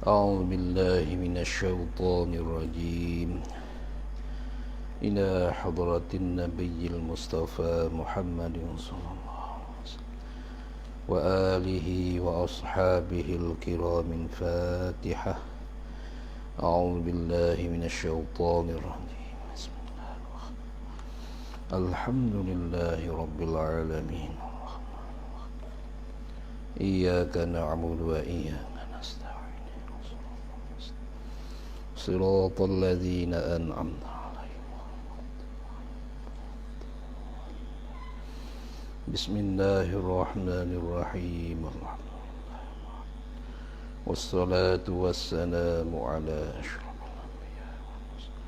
أعوذ بالله من الشيطان الرجيم إلى حضرة النبي المصطفى محمد صلى الله عليه وسلم وآله وأصحابه الكرام الفاتحة. أعوذ بالله من الشيطان الرجيم. بسم الله الرحمن الرحيم. الحمد لله رب العالمين. إياك نعبد وإياك نستعين. صراط الذين أنعمت عليهم. بسم الله الرحمن الرحيم. والصلاة والسلام على أشرف الأنبياء والمرسلين.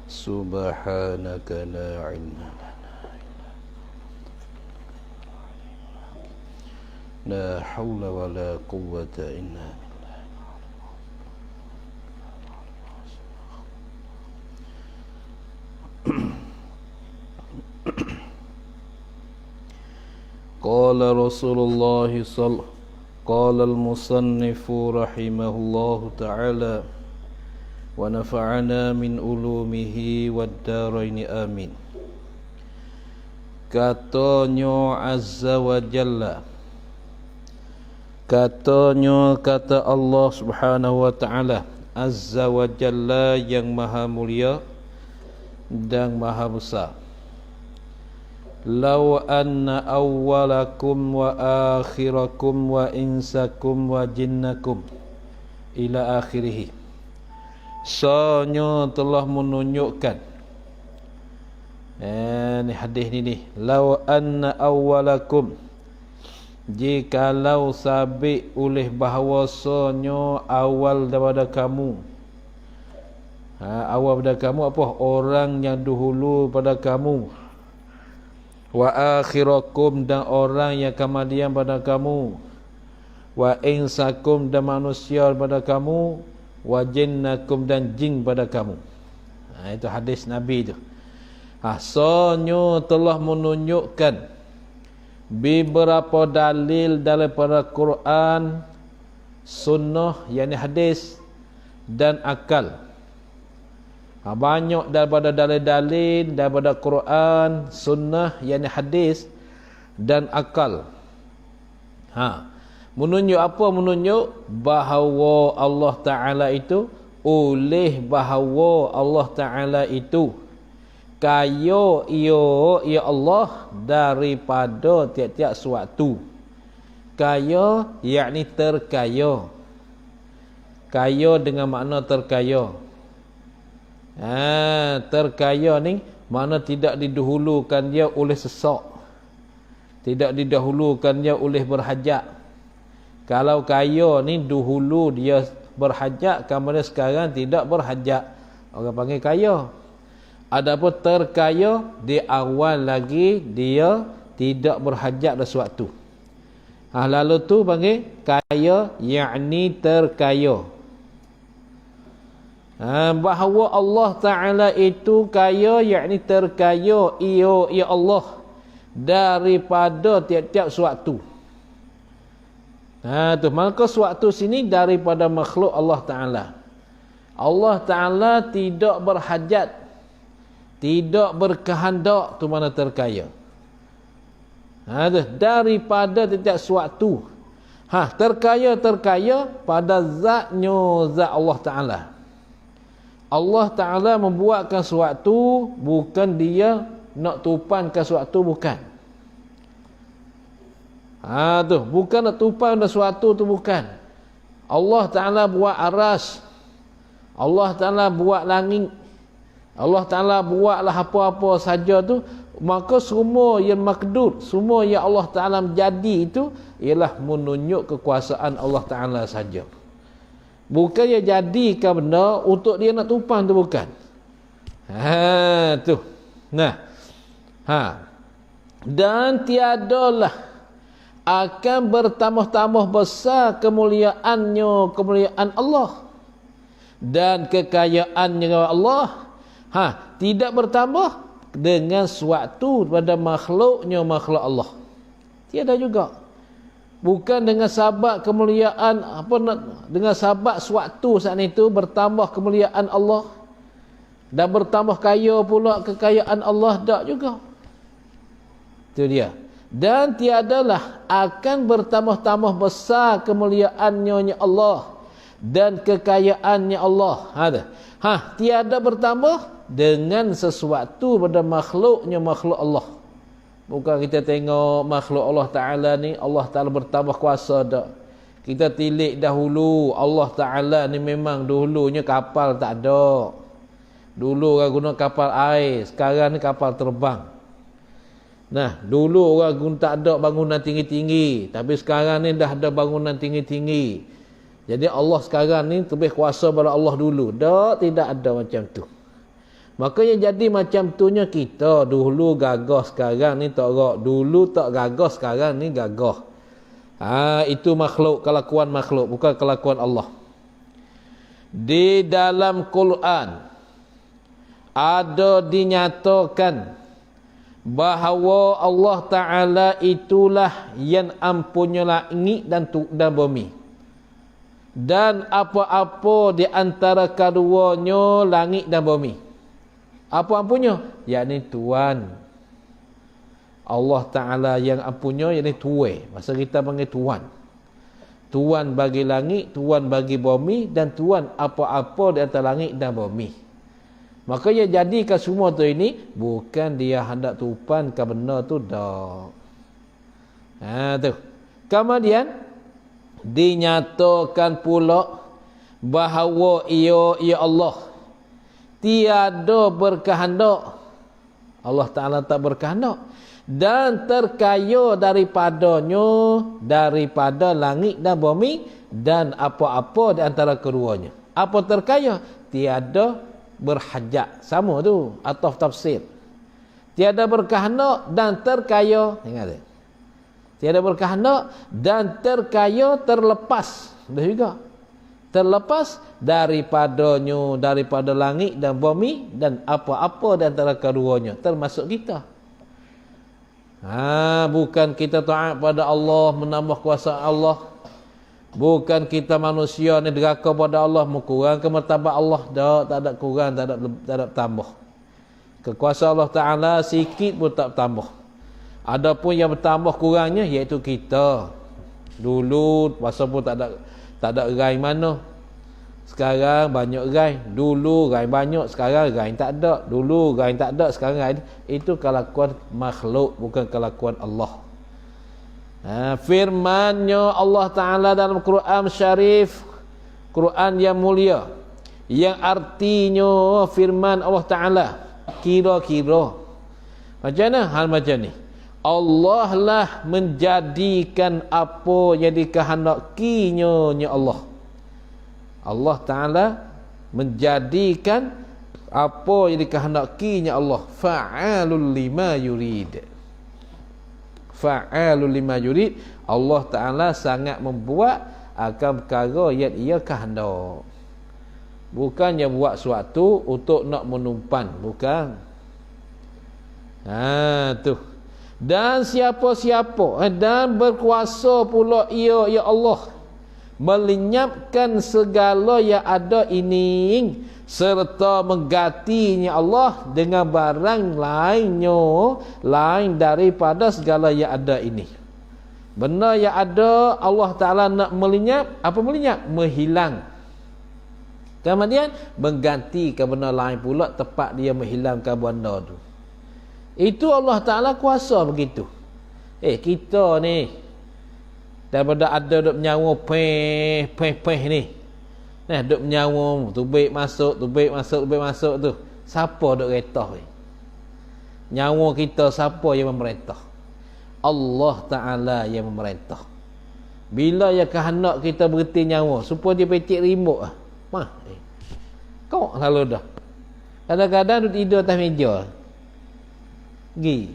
سبحانك لا علم لنا إلا لا حول ولا قوة إلا بالله. قال رسول الله قال المصنف رحمه الله تعالى ونفعنا من علومه والدارين آمين. Katanya Azza wa Jalla, katanya kata Allah Subhanahu wa Ta'ala, Azza wa Jalla yang maha mulia dan maha besar. Law anna awwalakum wa akhirakum wa insakum wa jinnakum ila akhirih. Sonya telah menunjukkan ni hadis ni law anna awwalakum, jikalau sabit oleh bahawasanya awal daripada kamu, awal pada kamu apa? Orang yang dahulu pada kamu, wa akhirakum dan orang yang kemudian pada kamu, wa insakum dan manusia pada kamu, wa jinnakum dan jin pada kamu. Itu hadis Nabi tu. Sonyo telah menunjukkan beberapa dalil daripada Quran, sunnah yakni hadis dan akal. Banyak daripada dalil-dalil daripada Quran, sunnah yakni hadis dan akal. Menunjuk apa? Menunjuk bahawa Allah Ta'ala itu, oleh bahawa Allah Ta'ala itu kaya ya Allah daripada tiap-tiap suatu. Kaya yakni terkaya. Kaya dengan makna terkaya. Terkaya ni makna tidak didahulukan dia oleh sesak, tidak didahulukan dia oleh berhajat. Kalau kaya ni dahulu dia berhajat, kemudian sekarang tidak berhajat, orang panggil kaya. Adapun terkaya, di awal lagi dia tidak berhajat dah sesuatu. Lalu tu panggil kaya yakni terkaya. Bahawa Allah Ta'ala itu kaya yakni terkaya ya Allah daripada tiap-tiap suatu. Tu maka suatu sini daripada makhluk Allah Ta'ala. Allah Ta'ala tidak berhajat, tidak berkehendak, tu mana terkaya. Daripada tiap-tiap suatu. Terkaya pada zatnya, zat Allah Ta'ala. Allah Ta'ala membuatkan sesuatu, bukan dia nak tupankan sesuatu, bukan. Bukan nak tupankan sesuatu tu, bukan. Allah Ta'ala buat aras, Allah Ta'ala buat langit, Allah Ta'ala buatlah apa-apa saja tu, maka semua yang makdur, semua yang Allah Ta'ala menjadi itu ialah menunjuk kekuasaan Allah Ta'ala saja. Bukan dia jadikan benda untuk dia nak tumpang tu, bukan. Tu. Dan tiadalah akan bertambah-tambah besar kemuliaannya, kemuliaan Allah dan kekayaannya Allah. Tidak bertambah dengan suatu pada makhluknya, makhluk Allah. Tiada juga. Bukan dengan sebab kemuliaan dengan sebab sewaktu saat itu bertambah kemuliaan Allah dan bertambah kaya pula kekayaan Allah, tak juga. Itu dia. Dan tiadalah akan bertambah-tambah besar kemuliaannya Allah dan kekayaannya Allah. Tiada bertambah dengan sesuatu pada makhluknya makhluk Allah. Bukan kita tengok makhluk Allah Ta'ala ni, Allah Ta'ala bertambah kuasa tak. Kita tilik dahulu, Allah Ta'ala ni memang dulunya kapal tak ada. Dulu orang guna kapal air, sekarang ni kapal terbang. Nah, dulu orang guna tak ada bangunan tinggi-tinggi, tapi sekarang ni dah ada bangunan tinggi-tinggi. Jadi Allah sekarang ni lebih kuasa pada Allah dulu. Tak, tidak ada macam tu. Makanya jadi macam tunya kita dulu gagah, sekarang ni tak gagah. Dulu tak gagah, sekarang ni gagah. Itu makhluk, kelakuan makhluk, bukan kelakuan Allah. Di dalam Quran ada dinyatakan bahawa Allah Ta'ala itulah yang ampunnya langit dan bumi. Dan apa-apa di antara keduanya langit dan bumi. Apa ampunnya? Yakni Tuhan. Allah Ta'ala yang ampunnya, yakni Tuhan. Masa kita panggil Tuhan. Tuhan bagi langit, Tuhan bagi bumi, dan Tuhan apa-apa di antara langit dan bumi. Makanya jadikan semua tu ini, bukan dia hendak tupan ke benar tu dah. Tu. Kemudian, dinyatakan pula bahawa ia Allah tiada berkehendak. Allah Ta'ala tak berkehendak. Dan terkaya daripada langit dan bumi dan apa-apa di antara keduanya. Apa terkaya? Tiada berhajat. Sama tu, atau tafsir. Tiada berkehendak dan terkaya. Ingat tak? Tiada berkehendak dan terkaya terlepas. Dah juga. Terlepas daripada langit dan bumi dan apa-apa di antara keduanya, termasuk kita. Bukan kita taat pada Allah, menambah kuasa Allah. Bukan kita manusia ni deraka pada Allah, mengkurang ke martabat Allah. Tak ada kurang, tak ada tambah. Kekuasaan Allah Ta'ala sikit pun tak tambah. Adapun yang bertambah kurangnya iaitu kita. Dulu masa pun tak ada rai mana. Sekarang banyak rai. Dulu rai banyak, sekarang rai tak ada. Dulu rai tak ada, sekarang rai. Itu kelakuan makhluk, bukan kelakuan Allah. Firman-Nya Allah Ta'ala dalam Quran Syarif, Quran yang mulia, yang artinya firman Allah Ta'ala, kira-kira macam mana? Hal macam ni, Allah lah menjadikan apa yang dikehendakinya Allah. Allah Ta'ala menjadikan apa yang dikehendakinya Allah. Fa'alul lima yurid. Fa'alul lima yurid. Allah Ta'ala sangat membuat akan perkara yang ia kehendak. Bukannya buat sesuatu untuk nak menumpan. Bukan. Tu. Dan siapa-siapa dan berkuasa pula ia, ya Allah, melenyapkan segala yang ada ini serta menggantinya Allah dengan barang lainnya, lain daripada segala yang ada ini. Benda yang ada Allah Ta'ala nak melenyap. Apa melenyap? Menghilang. Kemudian menggantikan benda lain pula tempat dia menghilangkan benda tu. Itu Allah Ta'ala kuasa begitu. Kita ni daripada ada duk menyawa peh ni. Nah, duk menyawa tubik masuk tu. Siapa duk retah ni? Nyawa kita siapa yang memerintah? Allah Ta'ala yang memerintah. Bila ya kehendak kita berhenti nyawa, supaya dia petik remote ah. Kau lalu dah. Kadang-kadang duk tidur atas meja. Tu.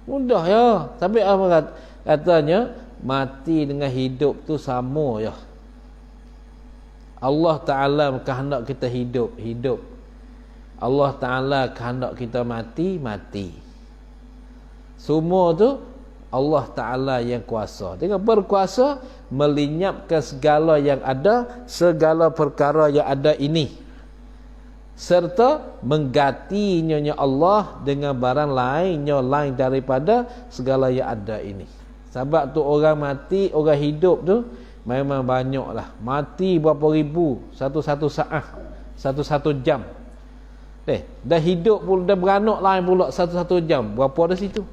Mudah ya. Tapi apa katanya, mati dengan hidup tu sama ya. Allah Ta'ala kehendak kita hidup. Allah Ta'ala kehendak kita mati. Semua tu Allah Ta'ala yang kuasa. Dengan berkuasa melenyapkan segala yang ada, segala perkara yang ada ini, serta menggantinya Allah dengan barang lainnya lain daripada segala yang ada ini. Sebab tu orang mati, orang hidup tu memang banyaklah. Mati berapa ribu satu-satu saat, satu-satu jam. Dah hidup pula, dah beranak lain pula satu-satu jam. Berapa ada situ?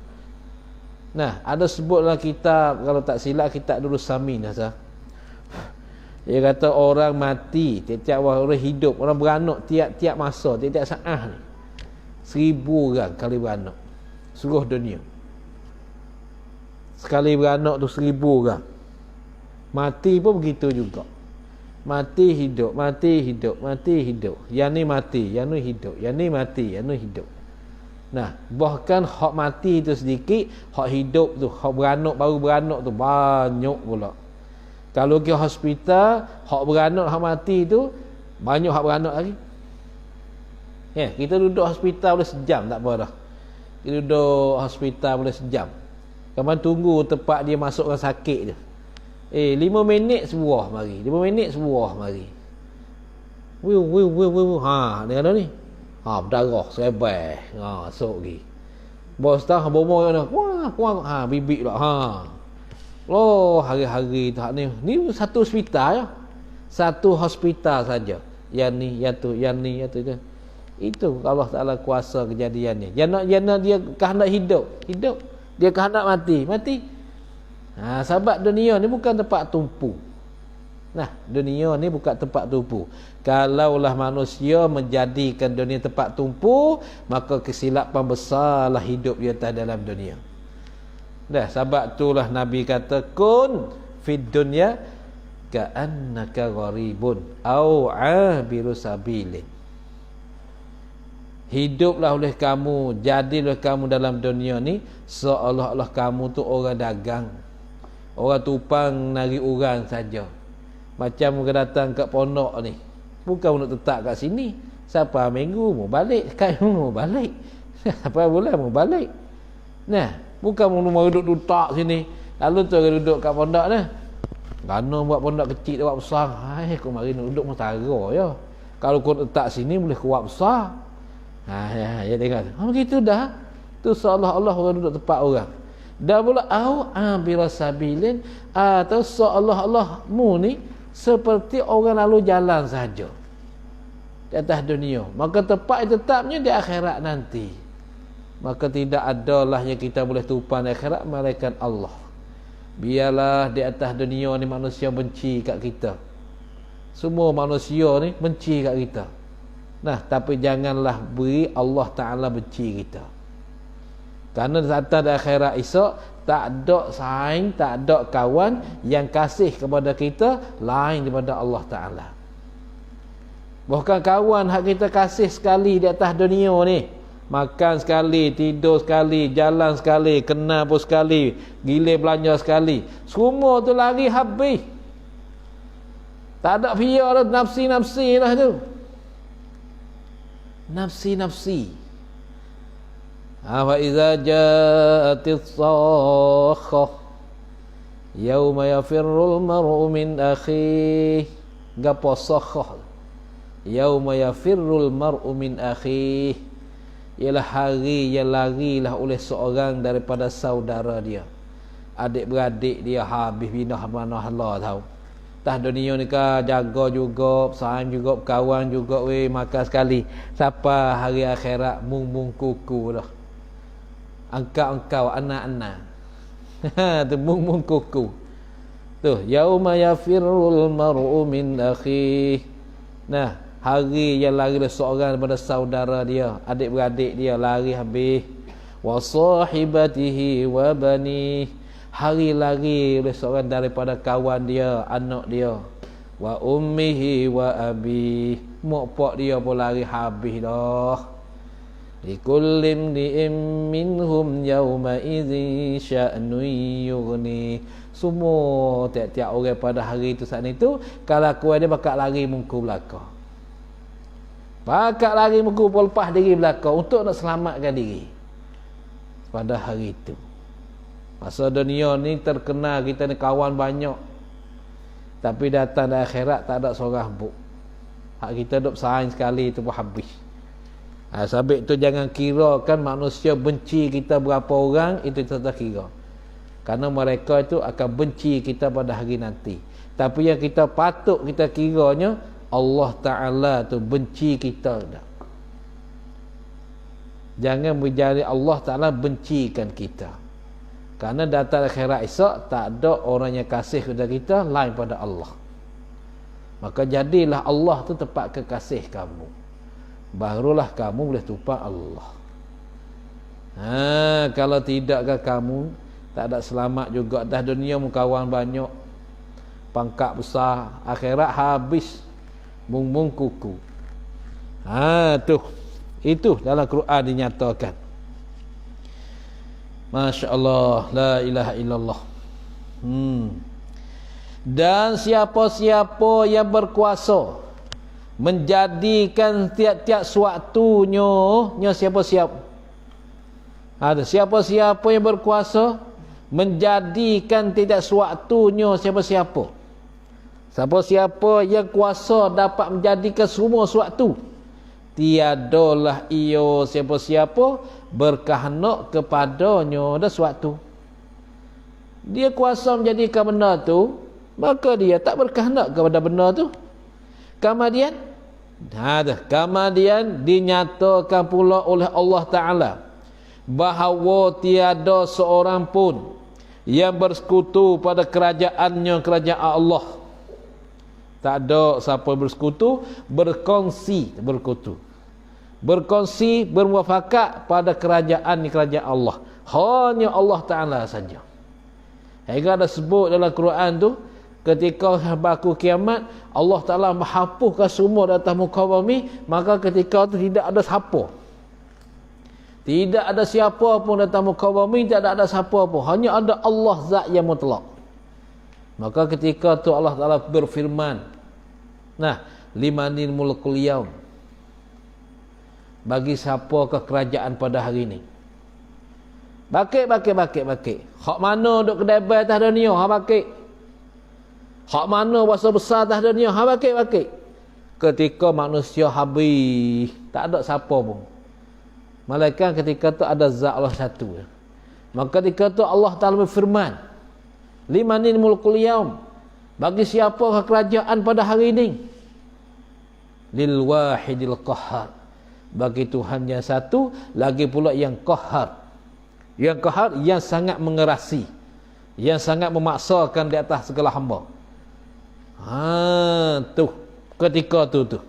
Nah, ada sebut dalam kitab, kalau tak silap kitab dulu Samin dah. Dia kata orang mati, tiap-tiap orang hidup, orang beranak tiap-tiap masa, tiap-tiap saat ni 1000 orang kali beranak seluruh dunia. Sekali beranak tu 1000 orang. Mati pun begitu juga. Mati hidup, mati hidup, mati hidup. Yang ni mati, yang ni hidup, yang ni mati, yang ni hidup. Nah, bahkan hak mati tu sedikit, hak hidup tu, hak beranak baru beranak tu banyak pula. Kalau ke hospital, hak beranak hak mati tu banyak hak beranak lagi. Kita duduk hospital boleh sejam tak apa dah. Kita duduk hospital boleh sejam. Kamu tunggu tempat dia masuk orang sakit je. 5 minit sebuah mari. 5 minit sebuah mari. Wiu. Dia ada ni. Berdarah serebel. Sok lagi. Bos dah bomo dia. Wah, bibik pula. Loh, hari-hari tak ni. Ni satu hospital ya. Satu hospital saja. Yang ni, yang tu, yang ni, yang tu. Itu Allah Ta'ala kuasa kejadiannya. Jangan dia kehendak hidup. Dia kehendak mati. Sebab dunia ni bukan tempat tumpu. Nah, dunia ni bukan tempat tumpu. Kalaulah manusia menjadikan dunia tempat tumpu, maka kesilapan besarlah hidup di atas dalam dunia. Sebab itulah Nabi kata kun fid dunya ka'annaka gharibun au 'abiru sabilin. Hiduplah oleh kamu, jadilah kamu dalam dunia ni seolah-olah kamu tu orang dagang, orang tupang nari orang saja. Macam kita datang kat pondok ni, bukan nak tetap kat sini. Siapa minggu mau balik, sekarang mau balik. Siapa bulan mau balik. Nah, bukan mau duduk tak sini. Lalu tu orang duduk kat pondok ni. Kerana buat pondok kecil buat besar. Kau mari nak duduk mentara ya. Kalau kau letak sini boleh kuat besar. Ya tengok. Begitu dah. Tu seolah-olah orang duduk tempat orang. Dan pula au abirasabilin, atau seolah-olah mu ni seperti orang lalu jalan saja di atas dunia. Maka tempat tetapnya di akhirat nanti. Maka tidak adalah yang kita boleh tumpang di akhirat malaikat Allah. Biarlah di atas dunia ni manusia benci kat kita. Semua manusia ni benci kat kita. Nah, tapi janganlah beri Allah Ta'ala benci kita. Kerana saat di akhirat esok tak ada saing, tak ada kawan yang kasih kepada kita lain daripada Allah Ta'ala. Bahkan kawan hak kita kasih sekali di atas dunia ni, makan sekali, tidur sekali, jalan sekali, kenal pun sekali, gila belanja sekali, semua tu lari habis. Tak ada fiar dah, nafsi-nafsi lah tu. Nafsi-nafsi. Wa idza ja'atis sakhah yauma yafirrul mar'u min akhihi. Gapo sakhah? Yauma yafirrul mar'u min akhihi, ialah hari yang larilah oleh seorang daripada saudara dia. Adik-beradik dia habis pindah mana Allah tahu. Tah dunia ni ka jaga juga, sayang juga, kawan juga, makan sekali. Siapa hari akhirat mung kuku dah. Engkau anak-anak. Tu mung kuku. Tu yauma yafirrul mar'u min akhihi. Nah, hari yang lari seorang daripada saudara dia, adik-beradik dia lari habis. Wa sahibatihi wa bani. Hari lari oleh seorang daripada kawan dia, anak dia. Wa ummihi wa abi. Mak pak dia pun lari habis dah. Likullim di'im minhum yawma idzi sya'nu yughni. Semua tiap-tiap orang pada hari itu saat itu, kalau kuat dia bakal lari muka belakang. Bakal lari muka lepas diri belakang untuk nak selamatkan diri. pada hari itu. Masa dunia ni terkenal kita ni kawan banyak, tapi datang dari akhirat tak ada seorang buk. Hak kita duk saing sekali tu pun habis. Sebab tu jangan kira kan manusia benci kita berapa orang, itu kita tak kira. Karena mereka itu akan benci kita pada hari nanti. Tapi yang kita patut kita kiranya, Allah Ta'ala tu benci kita dah. Jangan menjadi Allah Ta'ala bencikan kita. Karena datang akhirat esok tak ada orang yang kasih kepada kita lain pada Allah. Maka jadilah Allah tu tempat kekasih kamu, barulah kamu boleh tumpah Allah. Kalau tidak ke kamu tak ada selamat juga. Dah dunia mu kawan banyak, pangkat besar, akhirat habis mung-mung kuku. Itu dalam Quran dinyatakan. Masya Allah, la ilaha illallah. Dan siapa-siapa yang berkuasa menjadikan tiap-tiap suatunya, siapa-siapa ada siapa-siapa yang berkuasa menjadikan tiap suatunya, siapa-siapa yang kuasa dapat menjadikan semua suatu, tiadalah ia siapa-siapa berkehendak kepadanya ada suatu. Dia kuasa menjadikan benda tu, maka dia tak berkehendak kepada benda tu. Kemudian dinyatakan pula oleh Allah Ta'ala bahawa tiada seorang pun yang bersekutu pada kerajaannya, kerajaan Allah. Tak ada siapa bersekutu, berkongsi, bermuafakat pada kerajaan Allah. Hanya Allah Ta'ala saja. Hingga ada sebut dalam Quran tu, ketika berlaku kiamat, Allah Ta'ala menghapuskan semua di atas muka bumi, maka ketika tu tidak ada siapa. Tidak ada siapa pun di atas muka bumi, tidak ada siapa pun. Hanya ada Allah Zat yang mutlak. Maka ketika tu Allah Ta'ala berfirman, limanil mulkul yaum, bagi siapa ke kerajaan pada hari ini. Bakit. Hak mana duk kedai atas dunia, bakit. Hak mana bahasa besar atas dunia, bakit. Ketika manusia habis, tak ada siapa pun. Malaikat ketika tu ada zat Allah satu. Maka ketika tu Allah Ta'ala berfirman, limanil mulkul yaum, bagi siapa kerajaan pada hari ini. Lil wahidil qahhar, bagi Tuhan yang satu, lagi pula yang qahhar. Yang qahhar, yang sangat mengerasi, yang sangat memaksakan di atas segala hamba. Ketika tu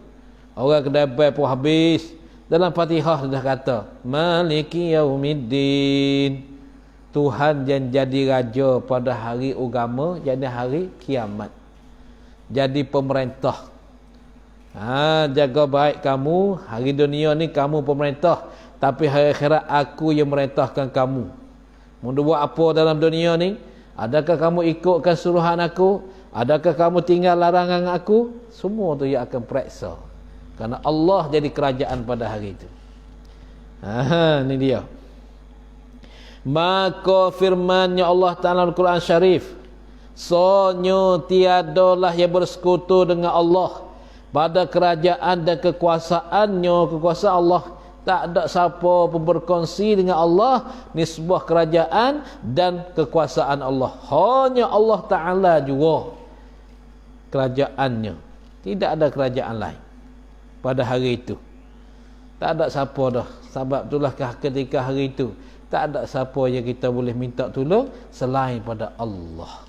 orang kedai pun habis. Dalam Fatihah sudah kata Maliki Yaumiddin, Tuhan yang jadi raja pada hari agama, jadi hari kiamat, jadi pemerintah. Jaga baik kamu. Hari dunia ni kamu pemerintah, tapi hari akhirat aku yang merintahkan kamu. Mau buat apa dalam dunia ni? Adakah kamu ikutkan suruhan aku? Adakah kamu tinggal larangan aku? Semua tu yang akan periksa. Karena Allah jadi kerajaan pada hari itu. Ini dia. Maka firmannya Allah Ta'ala dalam Quran Syarif, sonyo tiadalah yang bersekutu dengan Allah pada kerajaan dan kekuasaannya, kekuasaan Allah. Tak ada siapa pun berkongsi dengan Allah nisbah kerajaan dan kekuasaan Allah. Hanya Allah Ta'ala juga kerajaannya. Tidak ada kerajaan lain pada hari itu. Tak ada siapa dah. Sebab itulah ketika hari itu tak ada siapa yang kita boleh minta tolong selain pada Allah.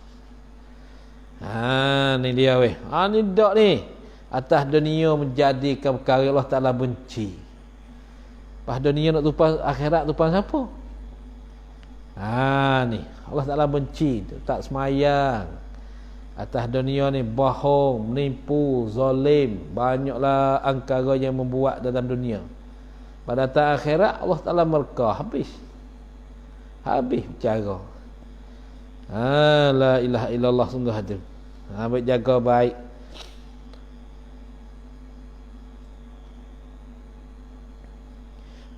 Ni dia weh. Ni dak ni. Atas dunia menjadikan perkara Allah Ta'ala benci. Pas dunia nak tumpah akhirat, tumpah siapa? Ni Allah Ta'ala benci tu. Tak semayang atas dunia ni, bohong, menipu, zalim, banyaklah angkara yang membuat dalam dunia. Pada datang akhirat Allah Ta'ala murka, habis bicara. La ilaha illallah, sungguh hati. Baik, jaga baik.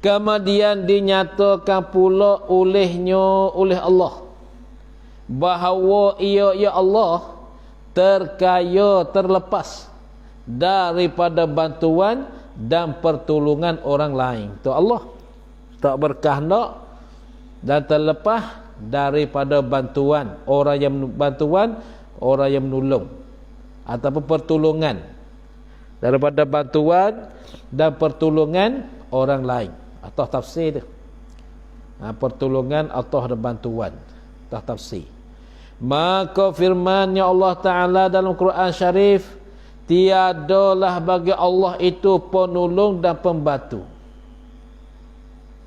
Kemudian dinyatakan pula oleh Allah bahawa ia ya Allah terkaya terlepas daripada bantuan dan pertolongan orang lain. Tu Allah tak berkehendak dan terlepas daripada bantuan orang yang menolong ataupun pertolongan, daripada bantuan dan pertolongan orang lain. Atau tafsir dia, pertolongan atau bantuan, atau tafsir. Maka firman-Nya Allah Ta'ala dalam Quran Syarif, tiadalah bagi Allah itu penolong dan pembantu.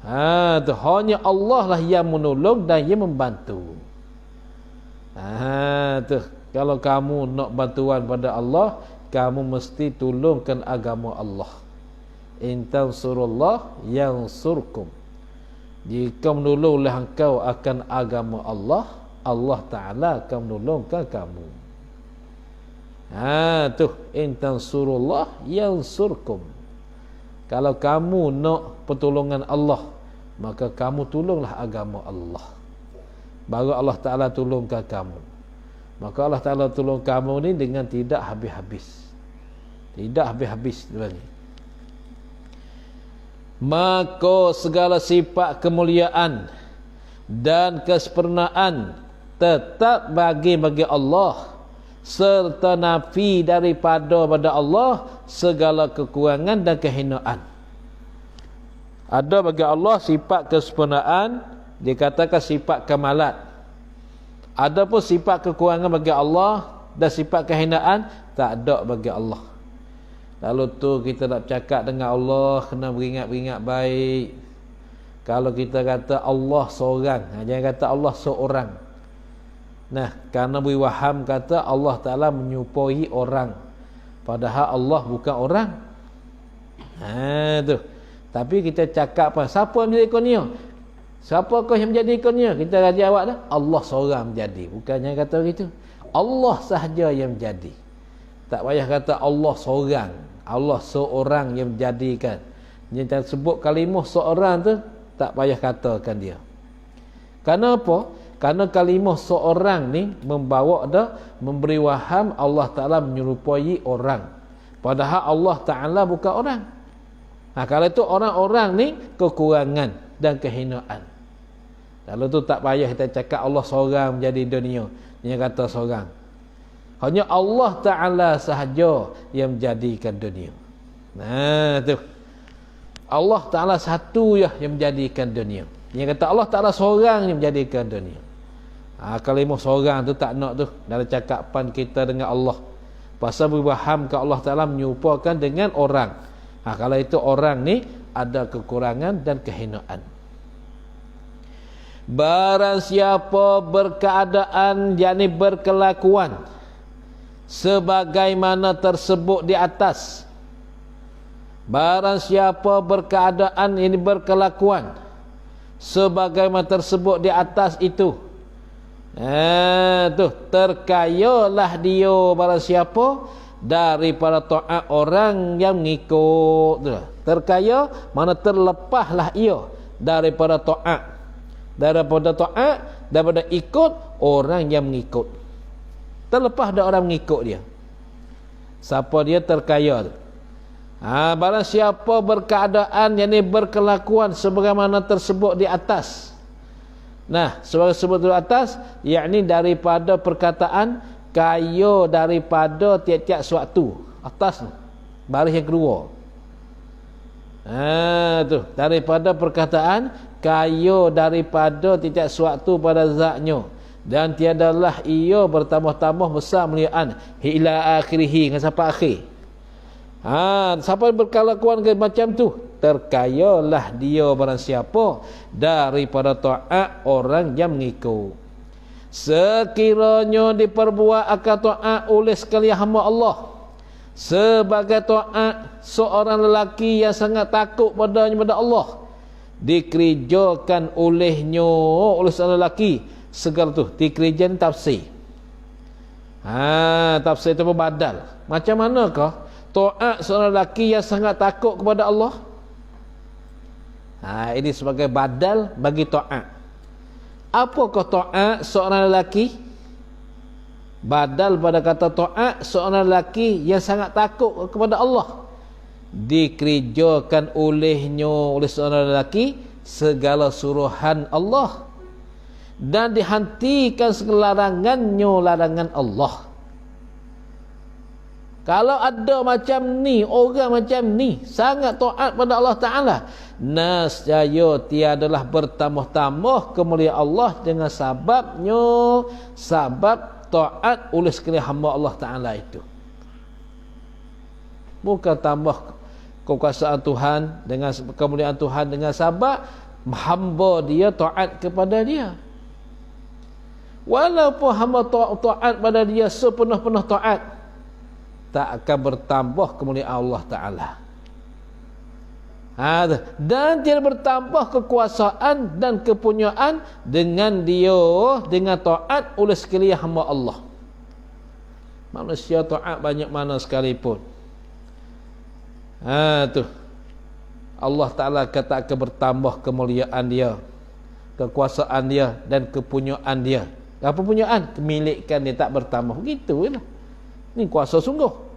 Hanya Allah lah yang menolong dan yang membantu. Kalau kamu nak bantuan pada Allah, kamu mesti tolongkan agama Allah. In tansurullah yansurkum. Jika menolonglah engkau akan agama Allah, Allah Ta'ala akan menolongkan kamu. In tansurullah yansurkum. Kalau kamu nak pertolongan Allah, maka kamu tolonglah agama Allah, baru Allah Ta'ala tolongkan kamu. Maka Allah Ta'ala tolong kamu ni dengan tidak habis-habis. Tidak habis-habis lagi. Maka segala sifat kemuliaan dan kesempurnaan tetap bagi Allah, serta nafi daripada Allah segala kekurangan dan kehinaan. Ada bagi Allah sifat kesempurnaan, dikatakan sifat kamalat. Ada pun sifat kekurangan bagi Allah dan sifat kehinaan tak ada bagi Allah. Kalau tu kita nak bercakap dengan Allah, kena beringat-beringat baik. Kalau kita kata Allah seorang, jangan kata Allah seorang. Nah, kerana beri waham kata Allah Ta'ala menyerupai orang, padahal Allah bukan orang. Tu. Tapi kita cakap apa? Siapa yang menjadi kurnia? Siapa kau yang menjadi kurnia? Kita kata jawab dah, Allah seorang menjadi. Bukannya kata begitu. Allah sahaja yang menjadi. Tak payah kata Allah seorang, Allah seorang yang menjadikan. Yang sebut kalimah seorang tu, tak payah katakan dia. Kerana apa? Kerana kalimah seorang ni membawa dah, memberi waham Allah Ta'ala menyerupai orang, padahal Allah Ta'ala bukan orang. Kalau itu orang-orang ni kekurangan dan kehinaan. Kalau tu tak payah kita cakap Allah seorang menjadi dunia. Dia kata seorang. Hanya Allah Ta'ala sahaja yang menjadikan dunia. Tu. Allah Ta'ala satu yang menjadikan dunia. Dia kata Allah Ta'ala seorang yang menjadikan dunia. Kalimah seorang tu tak nak tu dalam cakapan kita dengan Allah. Pasal berfaham ke Allah Ta'ala menyerupakan dengan orang. Kalau itu orang ni ada kekurangan dan kehinaan. Barang siapa berkeadaan, yakni berkelakuan sebagaimana tersebut di atas. Barang siapa berkeadaan, ini berkelakuan sebagaimana tersebut di atas itu, terkayalah dia barang siapa daripada taat orang yang mengikut. Terkaya mana terlepaslah ia daripada taat, daripada ikut orang yang mengikut. Terlepas dari orang mengikut dia. Siapa dia terkaya tu? Barang siapa berkeadaan, yakni berkelakuan sebagaimana tersebut di atas. Nah, sebagai sebut di atas, yakni daripada perkataan kaya daripada tiap-tiap suatu. Atas tu, baris yang kedua. Tu, daripada perkataan kaya daripada tiap-tiap suatu pada zatnya, dan tiadalah ia bertambah-tambah besar muliaan ila akhirih, hingga sampai akhir. Siapa berkelakuan macam tu, terkayalah dia barang siapa daripada taat orang yang mengikut. Sekiranya diperbuat akan taat oleh sekalian hamba Allah sebagai taat seorang lelaki yang sangat takut pada Allah, dikerjakan olehnya oleh seorang lelaki segala tu. Dikerjakan tafsir. Tafsir itu berbadal. Macam manakah taat seorang lelaki yang sangat takut kepada Allah? Ini sebagai badal bagi taat. Apakah taat seorang lelaki? Badal pada kata taat seorang lelaki yang sangat takut kepada Allah, dikerjakan oleh seorang lelaki segala suruhan Allah dan dihentikan segala larangan Allah. Kalau ada macam ni, orang macam ni sangat taat pada Allah Ta'ala, nescaya tiadalah bertambah-tambah kemuliaan Allah dengan sebab taat oleh sekalian hamba Allah Ta'ala itu. Bukan tambah kekuasaan Tuhan dengan kemuliaan Tuhan dengan sebab hamba dia taat kepada dia. Walaupun hamba taat pada dia sepenuh-penuh taat, tak akan bertambah kemuliaan Allah Ta'ala. Dan dia bertambah kekuasaan dan kepunyaan dengan taat oleh sekalian hamba Allah. Manusia taat banyak mana sekalipun, Allah Ta'ala kata akan bertambah kemuliaan dia, kekuasaan dia dan kepunyaan dia. Apa punyaan? Kemilikan dia tak bertambah. Begitulah. Ini kuasa sungguh.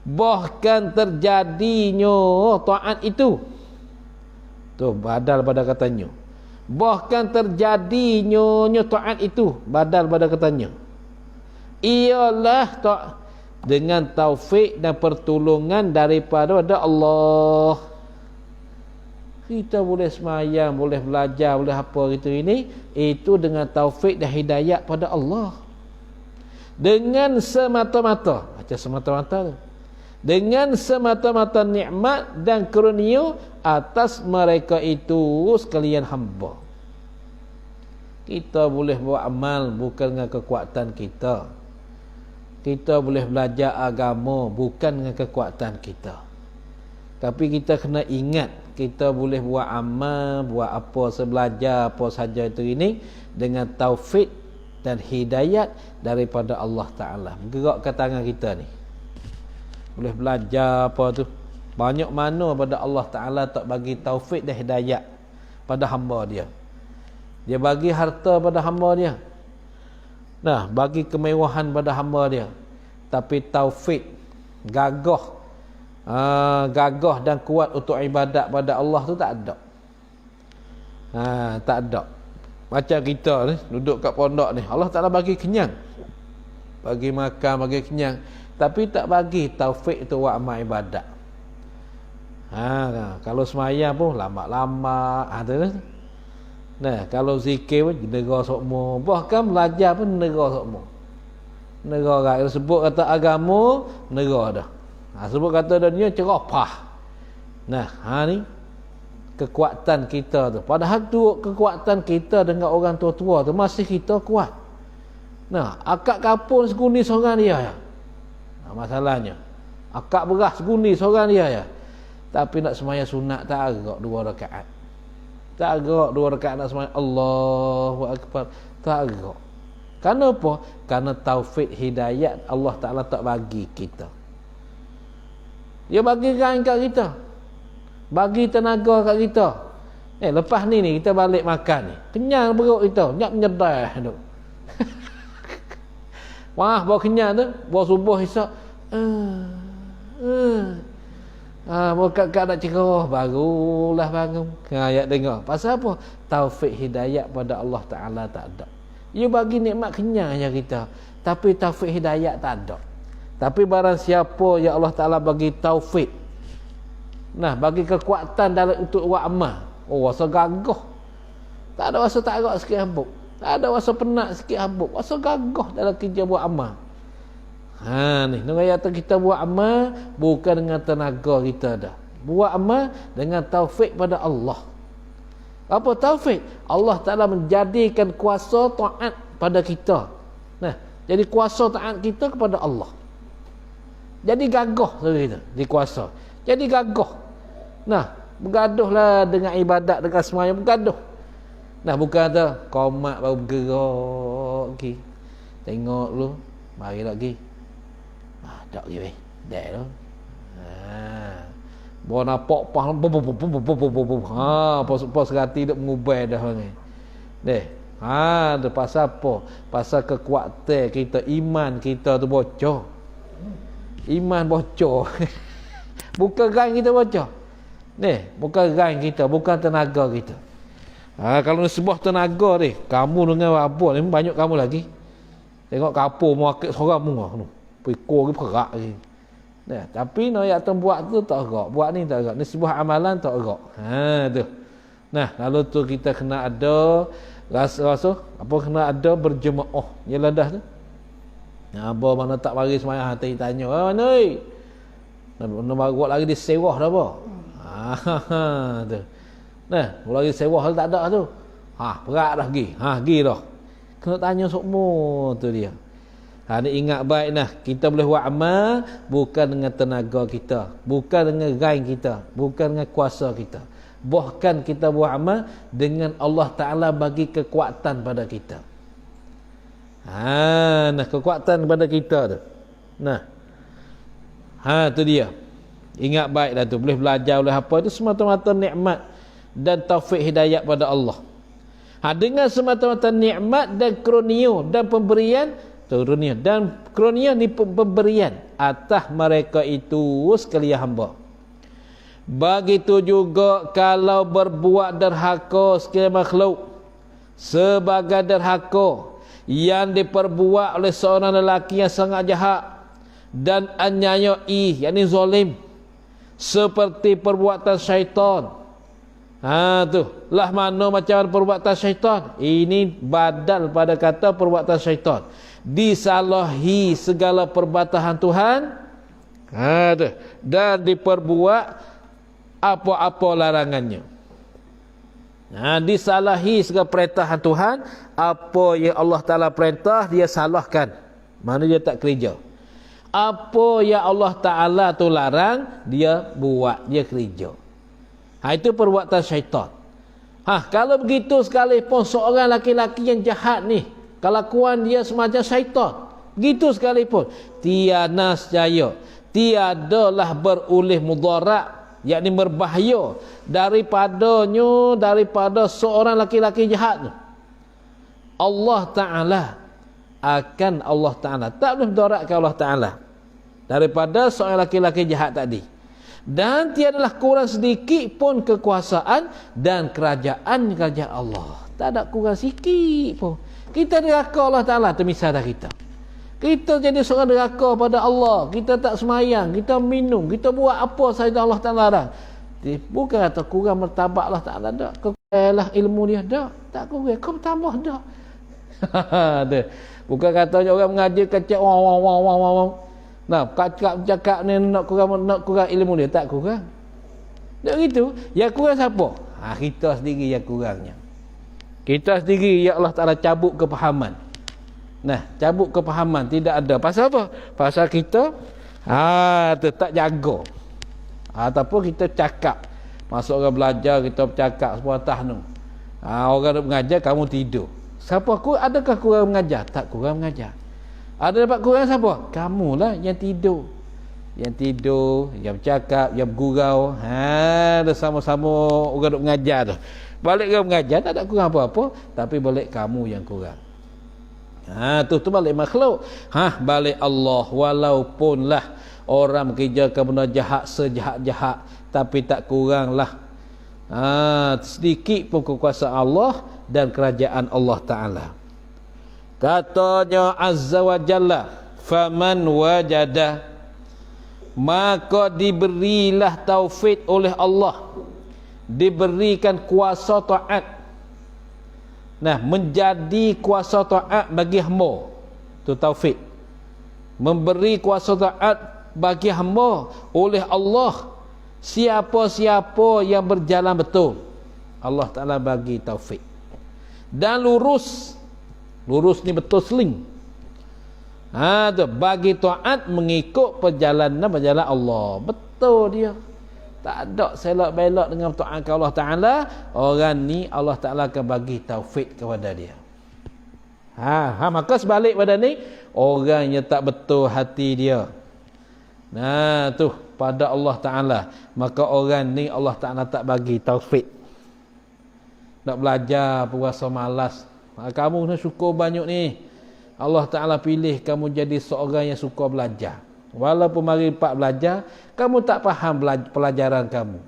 Bahkan terjadinya taat itu, tu badal pada katanya, bahkan terjadinya taat itu, badal pada katanya, ialah dengan taufik dan pertolongan daripada Allah. Kita boleh semayang, boleh belajar, boleh apa gitu ini, itu dengan taufik dan hidayat pada Allah. Dengan semata-mata, macam semata-mata tu, dengan semata-mata nikmat dan karunia atas mereka itu sekalian hamba. Kita boleh buat amal bukan dengan kekuatan kita. Kita boleh belajar agama bukan dengan kekuatan kita. Tapi kita kena ingat, kita boleh buat amal, buat apa, sebelajar apa saja itu ini dengan taufik dan hidayat daripada Allah Ta'ala. Gerakkan tangan kita ni, boleh belajar apa tu, banyak mana pada Allah Ta'ala tak bagi taufik dan hidayat pada hamba dia. Dia bagi harta pada hamba dia, bagi kemewahan pada hamba dia, tapi taufik, gagah dan kuat untuk ibadat pada Allah tu tak ada. Tak ada. Macam kita ni duduk kat pondok ni, Allah Ta'ala bagi kenyang, bagi makan, bagi kenyang, tapi tak bagi taufik untuk buat amal ibadat. Kalau semayang pun lama-lama kalau zikir pun negara sokmo, bahkan belajar pun negara sokmo. Negara sebut kata agama, negara dah. Sebut kata dunia cerapah. Ni kekuatan kita tu. Padahal tu kekuatan kita dengan orang tua-tua tu masih kita kuat. Akak kapur seguni seorang dia ya. Masalahnya akak beras seguni seorang dia ya. Tapi nak sembahyang sunat tak agak 2 rakaat. Tak agak 2 rakaat nak sembahyang Allahu Akbar, tak agak. Kenapa? Karena taufik hidayat Allah Ta'ala tak bagi kita. Dia bagi kain kat kita, bagi tenaga kat kita. Lepas ni kita balik makan ni, kenyang perut kita, nyap nyedah tu. Wah, bawa kenyang tu, bawa subuh esok. Bawa kat nak cerah, barulah bangun. Ayat dengar. Pasal apa? Taufik hidayat pada Allah Ta'ala tak ada. Dia bagi nikmat kenyang je kita, tapi taufik hidayat tak ada. Tapi barang siapa yang Allah Ta'ala bagi taufik, bagi kekuatan dalam untuk buat amal, rasa gagah. Tak ada rasa tak agak sikit habuk, tak ada rasa penat sikit habuk, rasa gagah dalam kerja buat amal. Ni ayat kita buat amal bukan dengan tenaga kita dah. Buat amal dengan taufik pada Allah. Apa taufik? Allah Ta'ala menjadikan kuasa taat pada kita. Jadi kuasa taat kita kepada Allah. Jadi gagah kita dikuasa. Jadi gagah. Bergaduhlah dengan ibadat, dengan semuanya bergaduh. Bukan ada qomat baru bergerak lagi. Tengok lu, mari lagi. Tak lagi weh. Dah tu. Bawa nampak pah pos hati dak mengubah dah ni. Deh. Tu pasal apa? Pasal kekuatan kita, iman kita tu bocor. Iman bocor. Bukan gain kita bocor. Bukan gain kita, bukan tenaga kita. Kalau sebuah tenaga ni, kamu dengan apa ni banyak kamu lagi. Tengok kapur muakib seorang mu. Pikul ke perak lagi. Tapi yang buat tu tak gerak. Buat ni tak gerak. Ni sebuah amalan tak gerak. Tu. Lalu tu kita kena ada rasa apa kena ada berjemaah. Yalah dah tu. Apa mana tak bagi semayang hati tanya. Mana ni? Nak buat lagi di sewah dah apa? Tu. Buat lagi sewah tak ada tu. Berat dah pergi. Pergi dah. Kena tanya semua tu dia. Ni ingat baik kita boleh buat amal bukan dengan tenaga kita, bukan dengan gain kita, bukan dengan kuasa kita. Bahkan kita buat amal dengan Allah Ta'ala bagi kekuatan pada kita. Kekuatan pada kita tu. Tu dia. Ingat baik dah tu. Boleh belajar, boleh apa. Itu semata-mata nikmat dan taufik hidayat pada Allah. Dengan semata-mata nikmat dan kurnia dan pemberian dan kurnia ni pemberian atas mereka itu sekalian hamba. Begitu juga kalau berbuat derhaka sekalian makhluk sebagai derhaka yang diperbuat oleh seorang lelaki yang sangat jahat dan anyayai, yakni zalim, seperti perbuatan syaitan. Tu lah mana macam perbuatan syaitan. Ini badal pada kata perbuatan syaitan. Disalahi segala perbatasan Tuhan. Tu. Dan diperbuat apa-apa larangannya. Disalahi segala perintah Tuhan. Apa yang Allah Ta'ala perintah, dia salahkan. Mana dia tak kerja. Apa yang Allah Ta'ala tu larang, dia buat, dia kerja. Itu perbuatan syaitan. Kalau begitu sekalipun seorang laki-laki yang jahat ni, kelakuan dia semacam syaitan, begitu sekalipun, tiada nescaya, tiadalah beroleh mudarat, yakni berbahaya daripada seorang laki-laki jahat tu. Allah Ta'ala tak boleh mudaratkan Allah Ta'ala daripada seorang laki-laki jahat tadi. Dan tiadalah kurang sedikit pun kekuasaan dan kerajaan Allah. Tak ada kurang sikit pun. Kita derhaka Allah Ta'ala, termisal dah kita. Kita jadi seorang derhaka pada Allah. Kita tak semayang, kita minum, kita buat apa sahaja Allah Ta'ala dah. Bukan kata kurang martabat Allah Ta'ala dah. Kekuranglah ilmu dia dah. Tak kurang, kau tambah dah. Bukan katanya orang mengajar kecek wang. Cakap ni nak kurang ilmu dia, tak kurang. Tak gitu. Yang kurang siapa? Kita sendiri yang kurangnya. Kita sendiri yang Allah Ta'ala cabut kepahaman. Cabut kepahaman tidak ada. Pasal apa? Pasal kita tak jaga. Ataupun kita cakap. Masuk orang belajar, kita bercakap semua atas tu. Orang nak mengajar, kamu tidur. Siapa adakah kurang mengajar? Tak kurang mengajar. Ada dapat kurang siapa? Kamulah yang tidur. Yang tidur, yang bercakap, yang bergurau. Ada sama-sama orang duk mengajar tu. Balik orang mengajar tak ada kurang apa-apa, tapi balik kamu yang kurang. Tu balik makhluk. Balik Allah, walaupunlah orang mengerjakan benda jahat sejahat-jahat, tapi tak kuranglah sedikit pun kekuasaan Allah dan kerajaan Allah Ta'ala. Katanya Azza wa Jalla, faman wajada, maka diberilah taufik oleh Allah, diberikan kuasa taat. Menjadi kuasa taat bagi hamba, tu taufik. Memberi kuasa taat bagi hamba oleh Allah. Siapa-siapa yang berjalan betul, Allah Ta'ala bagi taufik. Dan lurus ni betul seling. Tu bagi taat mengikut perjalanan Allah. Betul dia. Tak ada selok belok dengan taat ke Allah Ta'ala. Orang ni Allah Ta'ala akan bagi taufik kepada dia. Maka sebalik pada ni, orang yang tak betul hati dia, Nah tu pada Allah Ta'ala. Maka orang ni Allah Ta'ala tak bagi taufik nak belajar puasa malas. Kamu ni syukur banyak ni, Allah Ta'ala pilih kamu jadi seorang yang suka belajar. Walaupun mari pak belajar, kamu tak faham pelajaran kamu.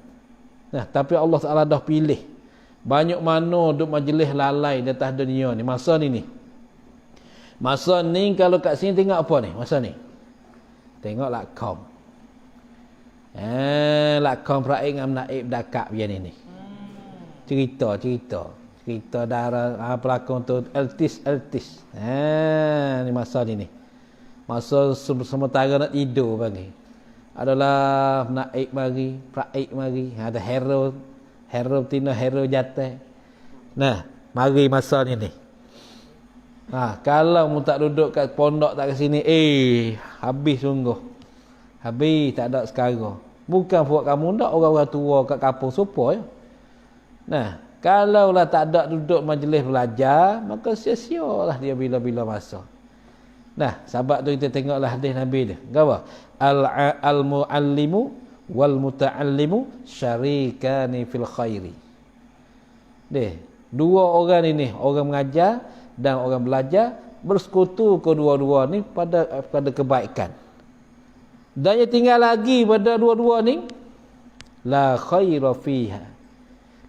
Nah, tapi Allah Ta'ala dah pilih. Banyak mana duduk majlis lalai di atas dunia ni. Masa ni. Masa ni kalau kat sini tengok apa ni? Masa ni tengok lakon. Lakon Praik dengan Naib Dakak biar ni. Cerita darah pelakon tu artis. Ni masa ni. Masa sementara nak tidur pagi. Adalah Naib mari, Praik mari, ada hero tina hero jatuh. Nah, mari masa ni. Kalau mu tak duduk kat pondok tak ke sini, habis sungguh. Habis tak ada sekarang. Bukan buat kamu ndak, orang-orang tua kat kampung supo ya. Nah, kalaulah tak ada duduk majlis belajar, maka sia-sialah dia bila-bila masa. Nah, sebab tu kita tengoklah hadis Nabi dia. Apa? Al-muallimu wal muta'allimu syarikani fil khairi. Dua orang ini, orang mengajar dan orang belajar, bersekutu kedua-dua ni pada kebaikan. Dan yang tinggal lagi pada dua-dua ni, la khaira fiha.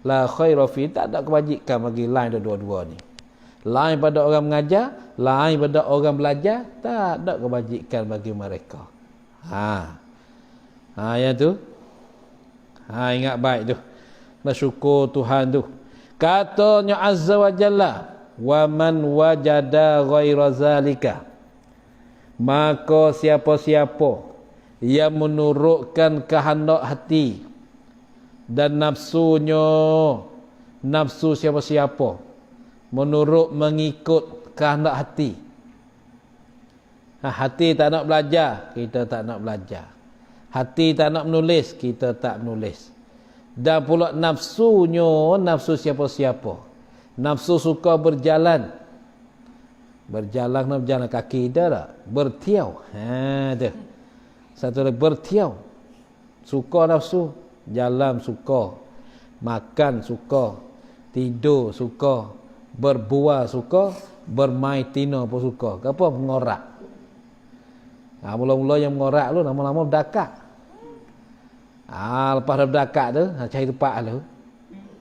La khaira fi, tak ada kebajikan bagi lain dua-dua ni. Lain pada orang mengajar, lain pada orang belajar, tak ada kebajikan bagi mereka. Yang tu. Ingat baik tu. Bersyukur Tuhan tu. Katanya Azza wa Jalla, wa man wajada ghaira zalika, maka siapa-siapa yang menurutkan kehendak hati dan nafsunya, nafsu siapa-siapa mengikut kehendak hati. Hati tak nak belajar, kita tak nak belajar. Hati tak nak menulis, kita tak menulis. Dan pula nafsunya, nafsu siapa-siapa, nafsu suka berjalan. Berjalan kaki dah tak? Bertiau. Tu. Satu lagi bertiau. Suka nafsu, jalan suka, makan suka, tidur suka, berbual suka, bermain tino pun suka. Apa? Mengorak. Mula-mula yang mengorak lu, lama-lama berdakak. Lepas dah berdakak tu, cari tempat lu.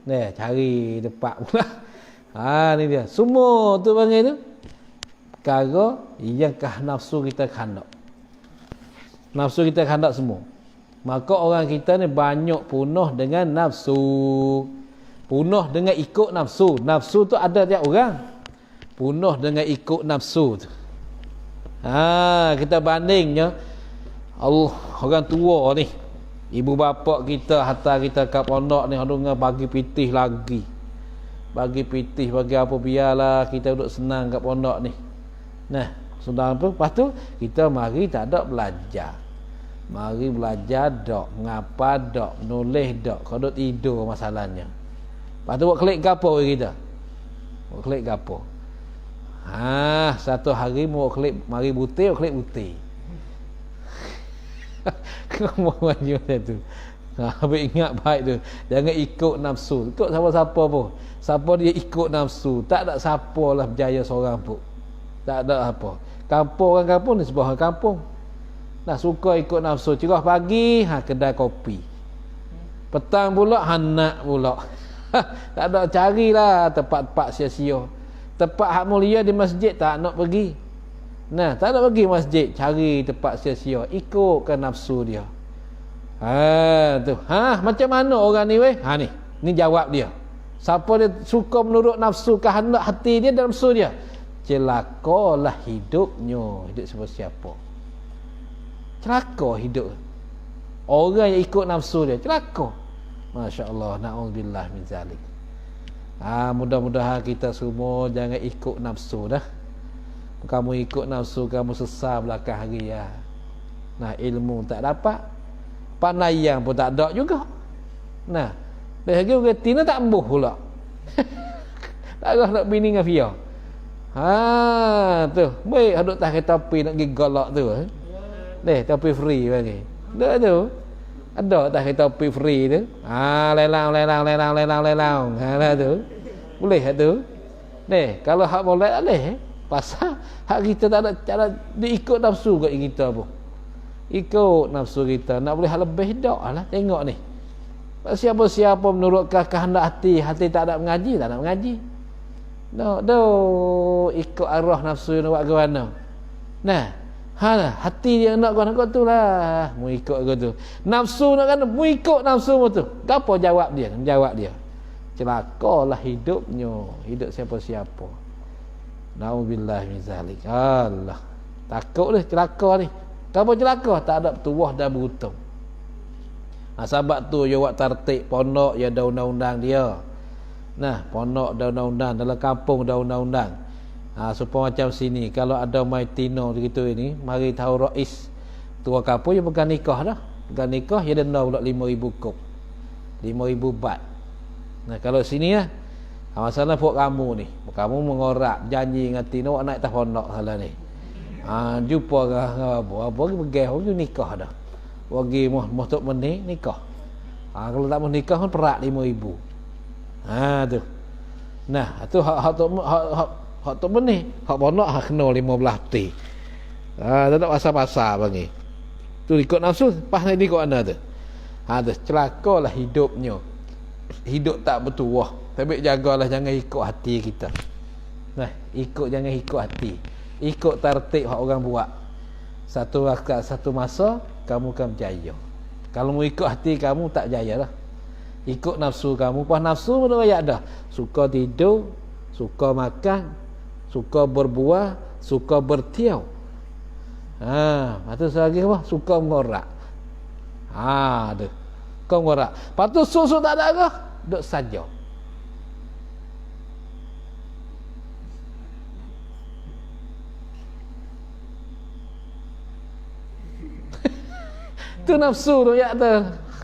Cari tempat pula. Ni dia. Semua tu panggil tu perkara yang nafsu kita khandak. Nafsu kita khandak semua. Maka orang kita ni banyak punah dengan nafsu. Punah dengan ikut nafsu. Nafsu tu ada tiap orang. Punah dengan ikut nafsu tu. Kita bandingnya Allah, orang tua ni, ibu bapa kita hantar kita kat pondok ni, dengan bagi pitih lagi. Bagi pitih, bagi apa, biarlah kita duduk senang kat pondok ni. Nah, sudah apa? Lepas tu kita mari tak ada belajar. Mari belajar dok, ngapa dok, nulis dok, kau duk tidur masalahnya. Lepas tu buat klik gapo kita? Buat klik gapo? Satu hari mau klik mari butir, klik butir. Kamu maju tu. Habis ingat baik tu. Jangan ikut nafsu. Ikut siapa-siapa pun. Siapa dia ikut nafsu, tak ada siapalah berjaya seorang pun. Tak ada apa. Kampung, orang kampung ni sebuah kampung. Suka ikut nafsu. Cerah pagi, kedai kopi. Petang pula, nak pula. Tak ada, carilah tempat-tempat sia-sia. Tempat hak mulia di masjid tak nak pergi. Tak nak pergi masjid, cari tempat sia-sia. Ikutkan nafsu dia. Tu. Macam mana orang ni weh? Ni jawab dia. Siapa dia suka menurut nafsu, kehendak hati dia dan nafsu dia, celakalah hidupnya. Hidup siapa-siapa. Celaka hidup. Orang yang ikut nafsu dia, celaka. Masya Allah, na'udzubillah min zalik. Mudah-mudahan kita semua jangan ikut nafsu dah. Kamu ikut nafsu, kamu sesal belakang hari ya. Ilmu tak dapat, pandaian pun tak ada juga. Lagi retina tak embuh pula. Tak ada nak bini dengan Fia. Tu, baik duduk tak kereta api nak pergi golak tu. Deh, topi free bagi. Dak tu. Ada tak kita topi free tu? Lelang. Ha tu. Boleh tu. Deh, kalau hak boleh boleh. Pasal hak kita tak ada diikut nafsu kat kita pun. Ikut nafsu kita. Nak boleh hak lebih dak lah. Tengok ni. Siapa-siapa menurut kehendak hati tak ada mengaji, tak nak mengaji. Ikut arwah nafsu nak buat ke mana. Nah, hati dia nak kau tu lah, mu ikut kau tu. Nafsu nak kan mu ikut nafsu mu tu. Gapo jawab dia? Celakalah hidupnya, hidup siapa-siapa. Nauzubillah min zalik. Allah. Takut dah celaka ni. Gapo celaka? Tak ada tuah dan beruntung. Sebab tu dia buat tertib pondok, dia ada undang-undang dia. Nah, pondok ada undang-undang, dalam kampung ada undang-undang. Supaya macam sini, kalau ada mai tino begitu ini, mari tahu rais tua kampung dia bukan nikah dah. Bukan nikah dia denda pula 5,000 kop. 5,000 baht. Nah, kalau sini masalah pok kamu ni. Kamu mengorak janji dengan tino naik atas pondok salah ni. Jumpa apa pergi nikah dah. Bagi moh tok menik nikah. Kalau tak mau nikah kan perak 5,000. Tu. Nah, tu hak tok menik, hak pondok hak kena 15 ti. Tak ada pasal-pasal bagi. Tu ikut nafsu, pas nak ikut anda tu. Tu celakalah hidupnya. Hidup tak bertuah. Tapi jagalah jangan ikut hati kita. Nah, jangan ikut hati. Ikut tertib hak orang buat. Satu waktu, satu masa kamu akan berjaya. Kalau mau ikut hati kamu tak jaya lah. Ikut nafsu kamu, pas nafsu pun banyak dah. Suka tidur, suka makan, suka berbuah, suka bertiau. Lepas tu lagi apa? Suka mengorak. Ada. Kau mengorak. Lepas tu susu tak ada ke? Duk saja. Tu nafsu tu ya tu.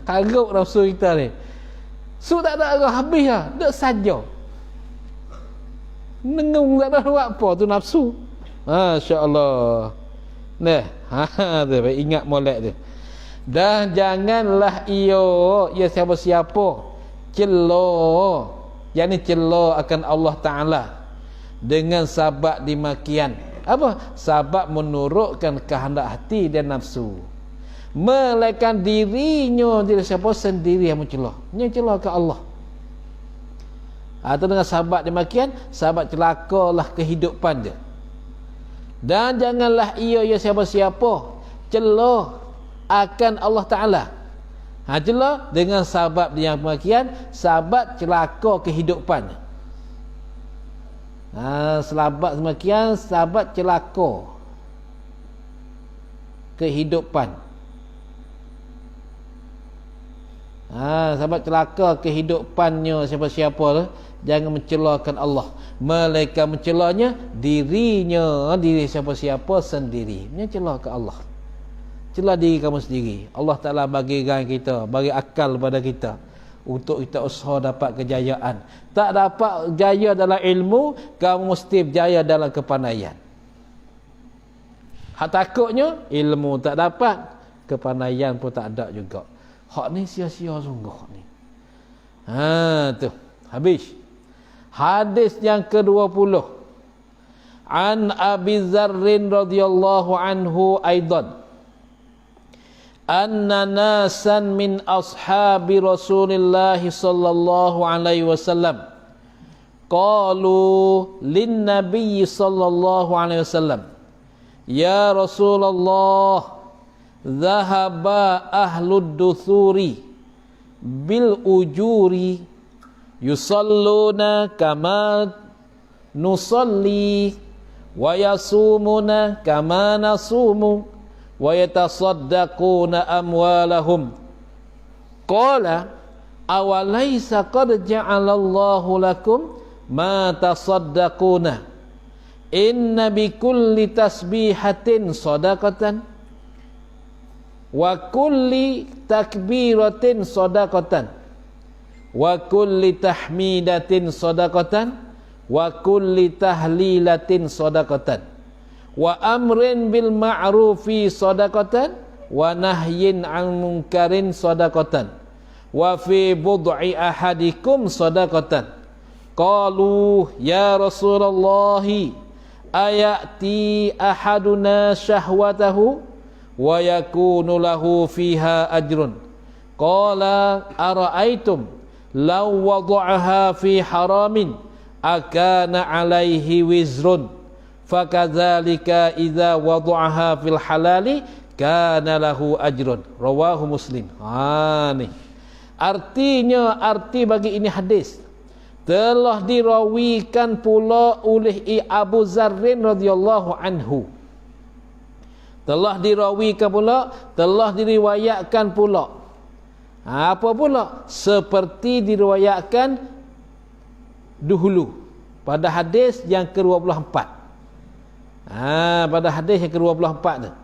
Kaguk nafsu kita ni. Su tak ada ke habis lah. Duk saja. Nengung tak ada buat apa tu nafsu. Masya-Allah. Nah, tu ingat molek tu. Dan janganlah ia siapa-siapa celo. Yang ni celo akan Allah Taala dengan sabab dimakian. Apa? Sabab menurutkan kehendak hati dan nafsu. Melainkan dirinya dia siapa sendiri yang mencela. Yang cela ke Allah. Atau dengan sahabat demikian, sahabat celakalah kehidupan dia. Dan janganlah ia siapa-siapa cela akan Allah Taala. Cela dengan sahabat yang demikian, sahabat celaka kehidupan. Sahabat demikian, sahabat celaka kehidupan. Sahabat celaka kehidupannya siapa-siapa tu, jangan mencelakan Allah. Melainkan mencelanya diri siapa-siapa sendiri. Mencela ke Allah. Cela diri kamu sendiri. Allah Taala bagikan kita, bagi akal pada kita untuk kita usaha dapat kejayaan. Tak dapat jaya dalam ilmu, kamu mesti berjaya dalam kepandaian. Hak takutnya ilmu tak dapat, kepandaian pun tak ada juga. Hak ni sia-sia sungguh ni. Tu. Habis. Hadis yang ke-20. An Abi Dzarrin radhiyallahu anhu aidan. Anna nasan min ashabi Rasulillah sallallahu alaihi wasallam qalu lin nabiy sallallahu alaihi wasallam, ya Rasulullah, dhahaba ahlud duthuri bil ujuri yusalluna kama nusalli wa yasumuna kama nasumu wa yatasaddaquna amwalahum. Qala awalaysa qad ja'alallahu lakum ma tasaddaquna inna bikulli tasbihatin sadaqatan wa kulli takbiratin sadaqatan wa kulli tahmidatin sadaqatan wa kulli tahlilatin sadaqatan wa amrin bil ma'rufi shadaqatan wa nahyin 'anil munkarin shadaqatan wa fi bud'i ahadikum shadaqatan. Qalu ya Rasulullah ayati ahaduna syahwatahu wa yakunu lahu fiha ajrun. Qala ara'aitum law wada'aha fi haramin akana alaihi wizrun fakadzalika idza wada'aha fil halali kana lahu ajrun. Rawahu Muslim. Nih artinya, arti bagi ini hadis telah dirawikan pula oleh Abu Zarrin radhiyallahu anhu. Telah dirawikan pula, telah diriwayatkan pula. Apa pula? Seperti diriwayatkan dahulu pada hadis yang ke-24. Pada hadis yang ke-24 tu.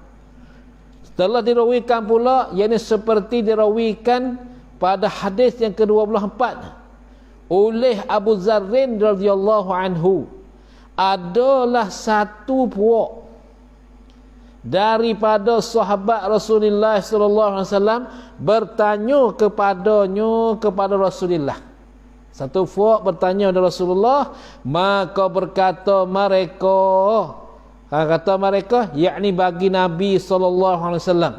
Setelah dirawikan pula, yakni seperti dirawikan pada hadis yang ke-24 oleh Abu Zarrin radhiyallahu anhu. Adalah satu puak daripada sahabat Rasulullah sallallahu alaihi wasallam bertanya kepada Rasulullah. Satu puak bertanya kepada Rasulullah, maka berkata mereka, yakni bagi Nabi sallallahu alaihi wasallam.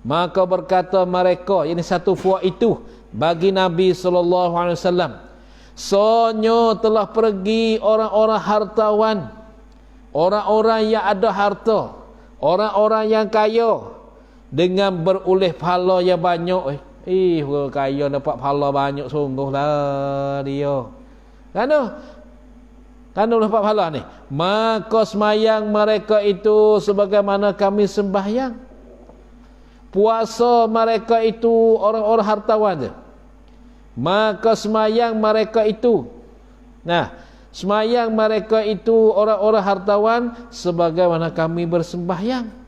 Maka berkata mereka, yakni satu puak itu bagi Nabi sallallahu alaihi wasallam, sonyo telah pergi orang-orang hartawan, orang-orang yang ada harta, orang-orang yang kaya dengan beroleh pahala yang banyak. Orang kaya dapat pahala banyak sungguhlah dia. Kan dapat pahala ni. Maka semayang mereka itu sebagaimana kami sembahyang. Puasa mereka itu orang-orang hartawan je. Maka semayang mereka itu. Semayang mereka itu orang-orang hartawan sebagaimana kami bersembahyang.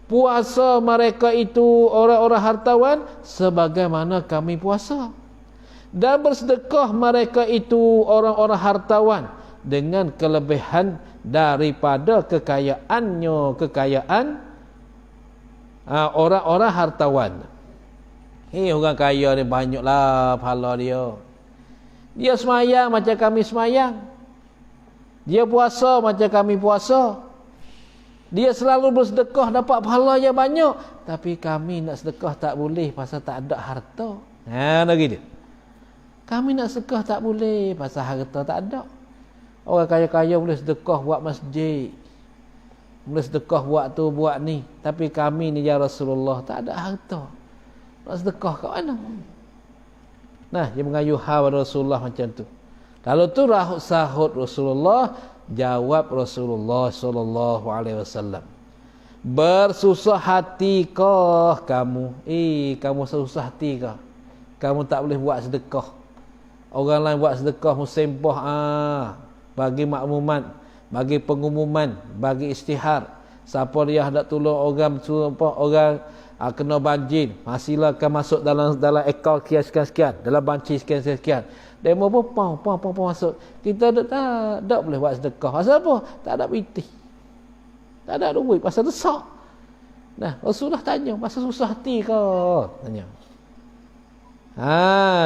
Puasa mereka itu orang-orang hartawan sebagaimana kami puasa. Dan bersedekah mereka itu orang-orang hartawan dengan kelebihan daripada kekayaan orang-orang hartawan. Orang kaya ni banyaklah pahala dia. Dia semayang macam kami semayang. Dia puasa macam kami puasa. Dia selalu bersedekah dapat pahala yang banyak. Tapi kami nak sedekah tak boleh pasal tak ada harta. Lagi dia. Kami nak sedekah tak boleh pasal harta tak ada. Orang kaya-kaya boleh sedekah buat masjid. Boleh sedekah buat tu buat ni. Tapi kami ni ya Rasulullah tak ada harta. Nak sedekah kat mana? Dia mengayuh pada Rasulullah macam tu. Kalau tu sahut Rasulullah, jawab Rasulullah sallallahu alaihi wasallam, bersusah hatikah kamu? Kamu susah hati kah? Kamu tak boleh buat sedekah. Orang lain buat sedekah musembah bagi makmuman, bagi pengumuman, bagi istihar. Siapa dia hendak tolong orang orang kena banjir, masihlah akan masuk dalam akaun sekian-sekian, dalam banci sekian-sekian. Demo pun masuk. Kita tak boleh buat sedekah. Pasal apa? Tak ada pitih. Tak ada duit, pasal desak. Rasulullah tanya, pasal susah hati ke? Tanya.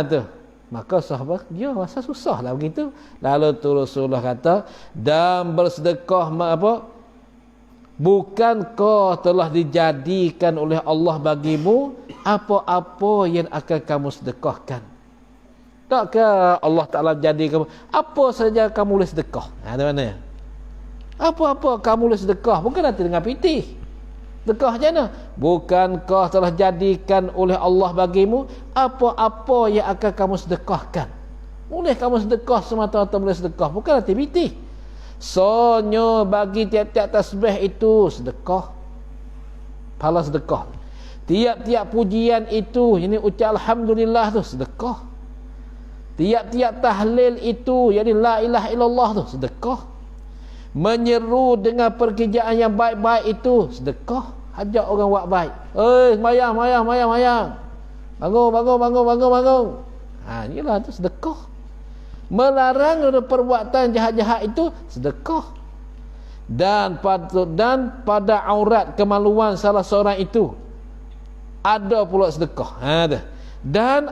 Tu. Maka sahabat dia rasa susahlah begitu. Lalu tu Rasulullah kata, dan bersedekah bukankah telah dijadikan oleh Allah bagimu apa-apa yang akan kamu sedekahkan? Takkah Allah Ta'ala jadikan apa saja kamu boleh sedekah? Di mana? Apa-apa kamu boleh sedekah, bukan nanti dengan pitih. Sedekah macam mana? Bukankah telah jadikan oleh Allah bagimu apa-apa yang akan kamu sedekahkan? Boleh kamu sedekah semata-mata boleh sedekah, bukan nanti pitih. Sonyo bagi tiap-tiap tasbih itu sedekah. Pahala sedekah. Tiap-tiap pujian itu, ini ucap alhamdulillah tu sedekah. Tiap-tiap tahlil itu, yakni la ilaha illallah tu sedekah. Menyeru dengan pekerjaan yang baik-baik itu sedekah. Ajak orang buat baik. Mayang. Bangun. Inilah tu sedekah. Melarang dari perbuatan jahat-jahat itu sedekah. dan pada aurat kemaluan salah seorang itu ada pula sedekah. Dan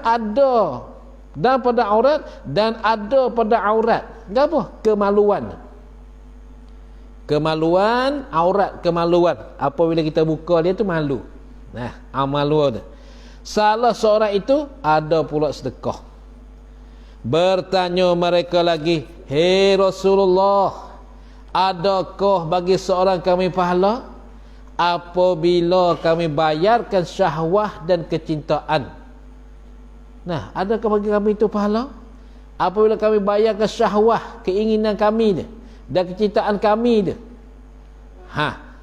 pada aurat dan ada pada aurat. Apa? Kemaluan. Kemaluan, aurat kemaluan. Apabila kita buka dia tu malu. Malu tu. Salah seorang itu ada pula sedekah. Bertanya mereka lagi, "Hei Rasulullah, adakah bagi seorang kami pahala apabila kami bayarkan syahwah dan kecintaan?" Adakah bagi kami itu pahala apabila kami bayarkan syahwah, keinginan kami dan kecintaan kami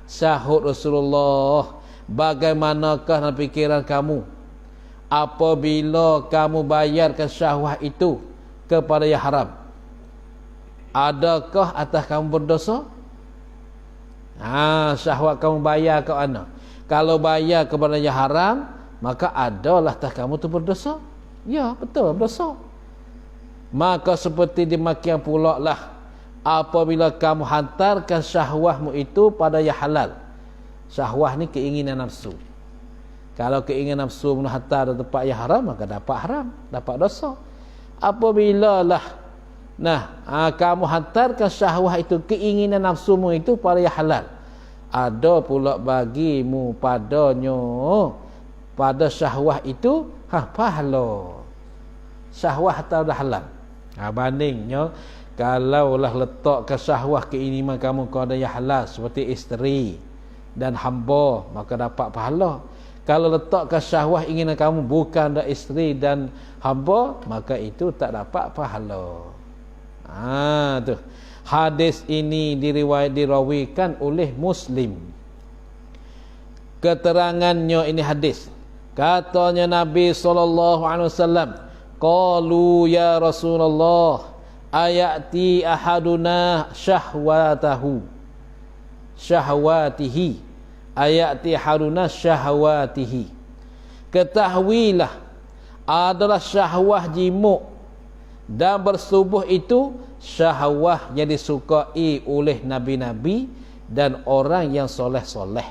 Sahut Rasulullah, bagaimanakah dalam fikiran kamu apabila kamu bayarkan syahwah itu kepada yang haram? Adakah atas kamu berdosa? Syahwat kamu bayar ke mana? Kalau bayar kepada yang haram, maka adalah atas kamu tu berdosa. Ya, betul, berdosa. Maka seperti demikian pula lah apabila kamu hantarkan syahwahmu itu pada yang halal. Syahwah ni keinginan nafsu. Kalau keinginan nafsu hantar di tempat yang haram, maka dapat haram, dapat dosa. Apabila lah kamu hantarkan syahwah itu, keinginan nafsumu itu pada yang halal, ada pula bagimu padanya, pada syahwah itu pahala. Syahwah atau dah halal. Bandingnya kalaulah letakkan syahwah keinginan kamu kepada yang halal seperti isteri dan hamba, maka dapat pahala. Kalau letakkan syahwah inginan kamu bukan dah isteri dan hamba, maka itu tak dapat pahala. Tu. Hadis ini dirawikan oleh Muslim. Keterangannya ini hadis. Katanya Nabi SAW, qalu ya Rasulullah, ayati ahaduna syahwatihi ayati ahaduna syahwatihi. Ketahuilah, adalah syahwah jimuk dan bersubuh itu syahwah yang disukai oleh nabi-nabi dan orang yang soleh-soleh.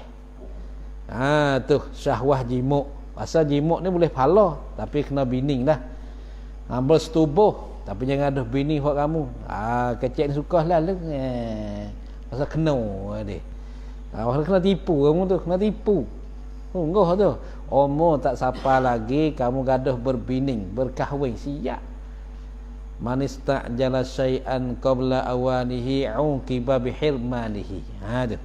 Tu syahwah jimuk. Pasal jimuk ni boleh pahala, tapi kena bining dah. Bersetubuh, tapi jangan ada bini buat kamu. Kecil ni suka lah. Pasal kena dia. Kena tipu kamu tu, kena tipu. Enggak tu. Umur tak sampai lagi kamu gaduh berbining, berkahwin, siap. Man istajala syai'an qabla awanihi uqiba bihirmanihi. Tu.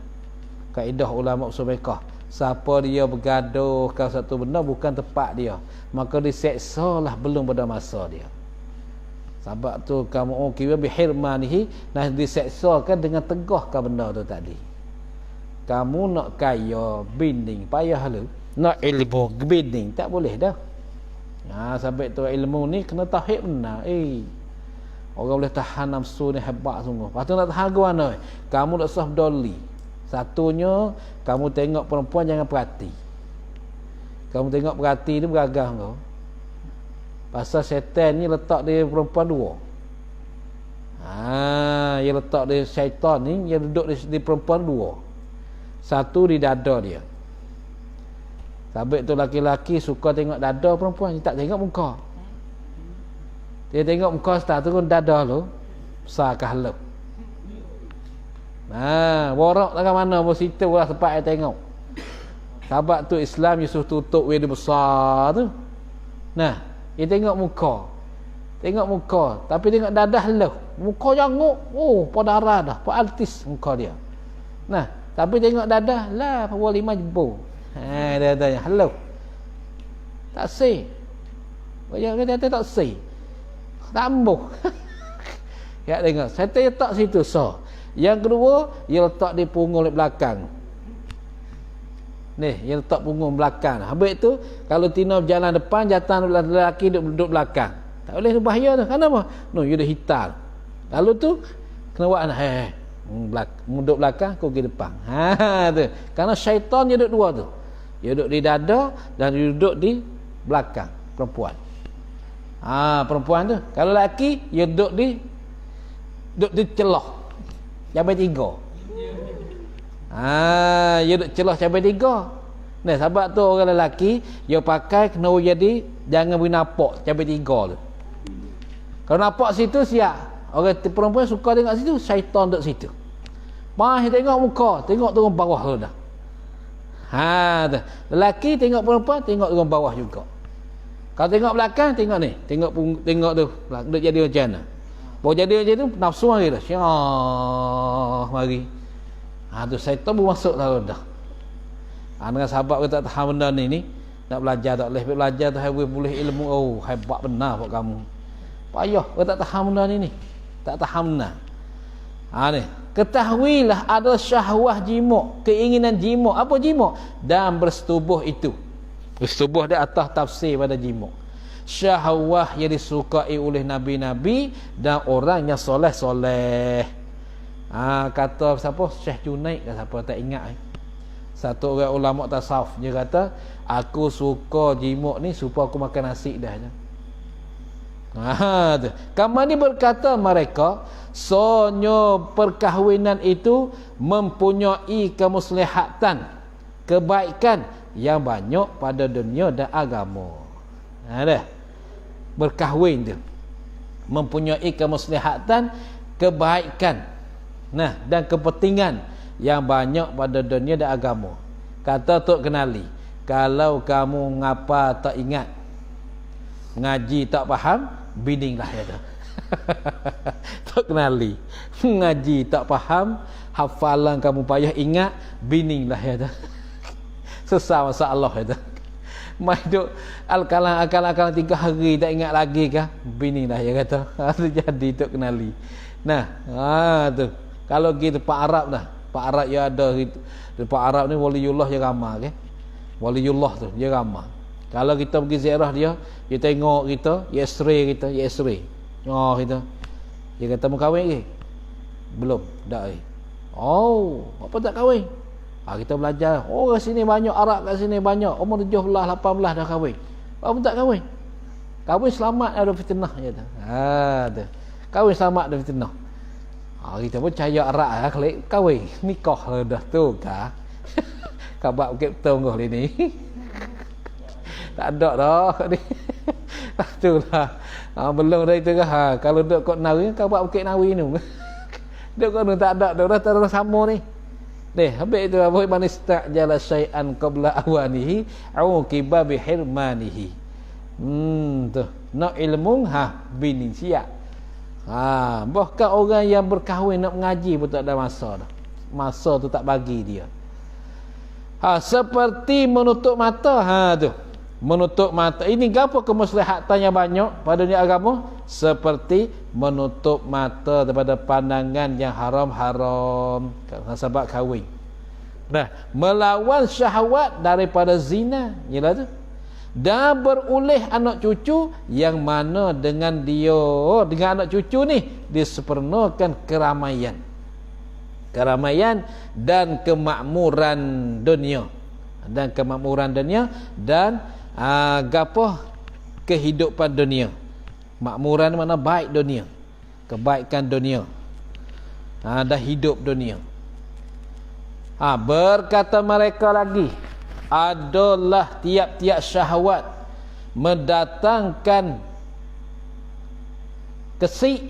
Kaedah ulama usul fiqh. Siapa dia bergaduh kalau satu benda bukan tempat dia, maka diseksalah belum pada masa dia. Sebab tu kamu uqiba bihirmanihi, diseksakan dengan tegahkan benda tu tadi. Kamu nak kaya, binding, payah lu. Nak ilmu, binding, tak boleh dah. Sampai tu ilmu ni kena tauhid benar. Orang boleh tahan nafsu ni hebat sungguh. Lepas tu nak tahan ke mana? Kamu nak sah doli. Satunya, kamu tengok perempuan jangan perhati. Kamu tengok perhati ni beragah kau. Pasal syaitan ni letak dia perempuan dua. Dia letak dia syaitan ni, dia duduk di perempuan dua. Satu di dada dia. Sabit tu laki-laki suka tengok dada perempuan, dia tak tengok muka. Dia tengok muka setelah tu pun dada lu besar ke halap. Borak lah ke mana pun situ lah tempat dia tengok. Sebab tu Islam Yusuf tutup dia besar tu. Dia tengok muka. Tengok muka, tapi tengok dadah lu. Muka janguk. Darah dah, artis muka dia. Tapi tengok dadah lah, pawal 5 jebol. Dia tanya, "Hello." Tak say. Banyak kata tak say. Tambuh. Ya tengok, saya letak situ Yang kedua, dia letak di punggung belakang. Ni, dia letak punggung belakang. Habis tu, kalau Tina berjalan depan, jantan lelaki duduk belakang. Tak boleh, bahaya tu. Kenapa? Dia dah hitam. Lalu tu, kena buat duduk belakang, kau pergi depan. Tu. Kerana syaitan dia duduk dua tu. Dia duduk di dada dan dia duduk di belakang perempuan. Perempuan tu. Kalau lelaki, dia duduk di celah. Sampai 3. Dia duk celah cabai tiga. Nah, sebab tu orang lelaki dia pakai kena jadi jangan boleh nampak cabai tiga tu. Kalau nampak situ siap. Orang perempuan suka tengok situ, syaitan duduk situ. Mah tengok muka, tengok turun bawah tu dah. Tu. Lelaki tengok perempuan, tengok turun bawah juga. Kalau tengok belakang, tengok ni. Tengok tu, duduk jadi macam mana. Baru jadi macam tu, nafsu mari dah. Syah, mari. Tu syaitan pun masuk dah. Dengan sahabat kita tak tahan benda ni nak belajar tak boleh belajar tu hai boleh ilmu. Oh, hebat benar buat kamu. Payah kita tak tahan benda ni. Tak tahan benar. Ni, ketahuilah ada syahwah jimuk, keinginan jimuk. Apa jimuk? Dan bersetubuh itu. Bersetubuh di atas tafsir pada jimuk. Syahwah yang disukai oleh nabi-nabi dan orang yang soleh-soleh. Kata siapa? Syekh Junaid ke siapa tak ingat. Satu orang ulama tasawuf dia kata, aku suka jimuk ni supaya aku makan nasi dah. Kamu ni berkata mereka, sonyo perkahwinan itu mempunyai kemuslihatan, kebaikan yang banyak pada dunia dan agama. Berkahwin tu mempunyai kemuslihatan, kebaikan, dan kepentingan yang banyak pada dunia dan agama. Kata Tok Kenali, kalau kamu ngapa tak ingat, ngaji tak faham, bininglah ya tu. Tok Kenali, ngaji tak faham, hafalan kamu payah ingat, bininglah ya tu. Sesat masalah ya tu. Mai duk al-kalang 3 hari tak ingat lagi kah, bininglah ya kata. Itu jadi Tok Kenali. Tu. Kalau kita Pak Arab dah. Pak Arab ya ada gitu. Pak Arab ni waliullah dia ramah ke. Waliullah tu dia ramah. Kalau kita pergi ziarah dia tengok kita, dia X-ray kita, dia X-ray. Kita. Dia kata mau kahwin ke? Belum, dak ai. Oh, apa tak kahwin? Kita belajar. Oh, kat sini banyak Arab, kat sini banyak. Umur 17, 18 dah kahwin. Apa tak kahwin? Kahwin selamat ada fitnah je tu. Tu. Kahwin selamat ada fitnah. Kita pun percaya Arab lah, klik kahwin nikah lah dah tu kah. Kabak bukit betul ni. Tak ada dah ni. Tu lah. Belum dah itu kah. Kalau duk kot Nawi, kabak bukit Nawi ni. Duk kot tak ada dah terus sama ni. Habis itu apa man istajala syai'an qabla awanihi uqiba bihirmanihi. Tu. Nak ilmu bini siap. Bahkan orang yang berkahwin nak mengaji pun tak ada masa dah. Masa tu tak bagi dia. Seperti menutup mata. Tu. Menutup mata. Ini apa kemuslihatannya banyak pada dunia agama? Seperti menutup mata daripada pandangan yang haram-haram sebab kahwin. Melawan syahwat daripada zina. Yalah tu. Dan beroleh anak cucu yang mana dengan anak cucu ni disempurnakan keramaian dan kemakmuran dunia dan kehidupan dunia. Makmuran mana baik dunia, kebaikan dunia, dan hidup dunia. Berkata mereka lagi, adalah tiap-tiap syahwat mendatangkan kesik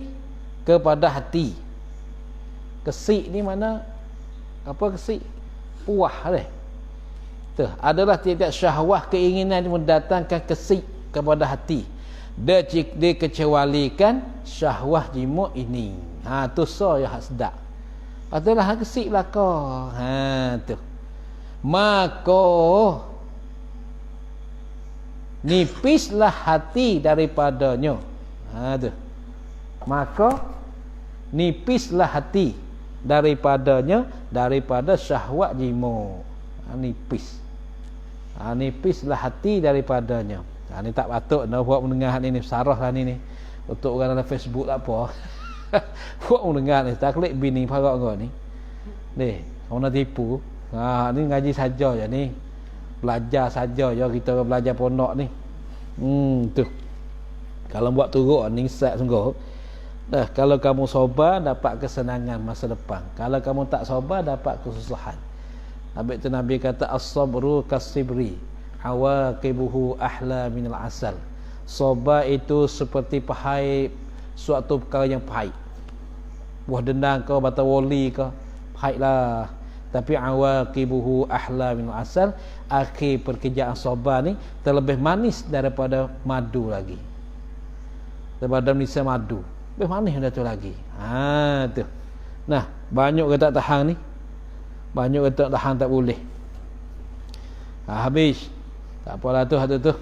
kepada hati. Kesik ni mana? Apa kesik? Puah deh. Tu adalah tiap-tiap syahwat keinginan mendatangkan kesik kepada hati. Dia dikecualikan syahwah jimuk ini. Tu so ya hak sedap. Adalah kesik belaka. Tu. Maka nipislah hati daripadanya. Tu. Maka nipislah hati daripadanya, daripada syahwat jimuk. Nipislah hati daripadanya. Ni tak patut nak buat mendengar ni sarah lah ni. Untuk orang dalam Facebook tak apa. Buat mendengar ni tak klik bini parak kau ni. Ni, orang nak tipu. Ni ngaji saja je ni. Belajar saja je kita belajar pondok ni. Tu. Kalau buat turut ni sat sungguh. Kalau kamu sobar dapat kesenangan masa depan. Kalau kamu tak sobar dapat kesusahan. Habis tu Nabi kata as-sabru kasibri awaqibuhu ahla minal asal. Sabar itu seperti pahit suatu perkara yang pahit. Buah dendang kau, bata woli kau, pahitlah. Tapi awaqibuhu ahla minal asal, akhir pekerjaan sabar ni terlebih manis daripada madu lagi. Daripada Malaysia madu, lebih manis dah tu lagi. Tu. Nah, banyak ke tak tahan ni? Banyak ke tak tahan tak boleh. Habis. Tak apalah tu hatu tu.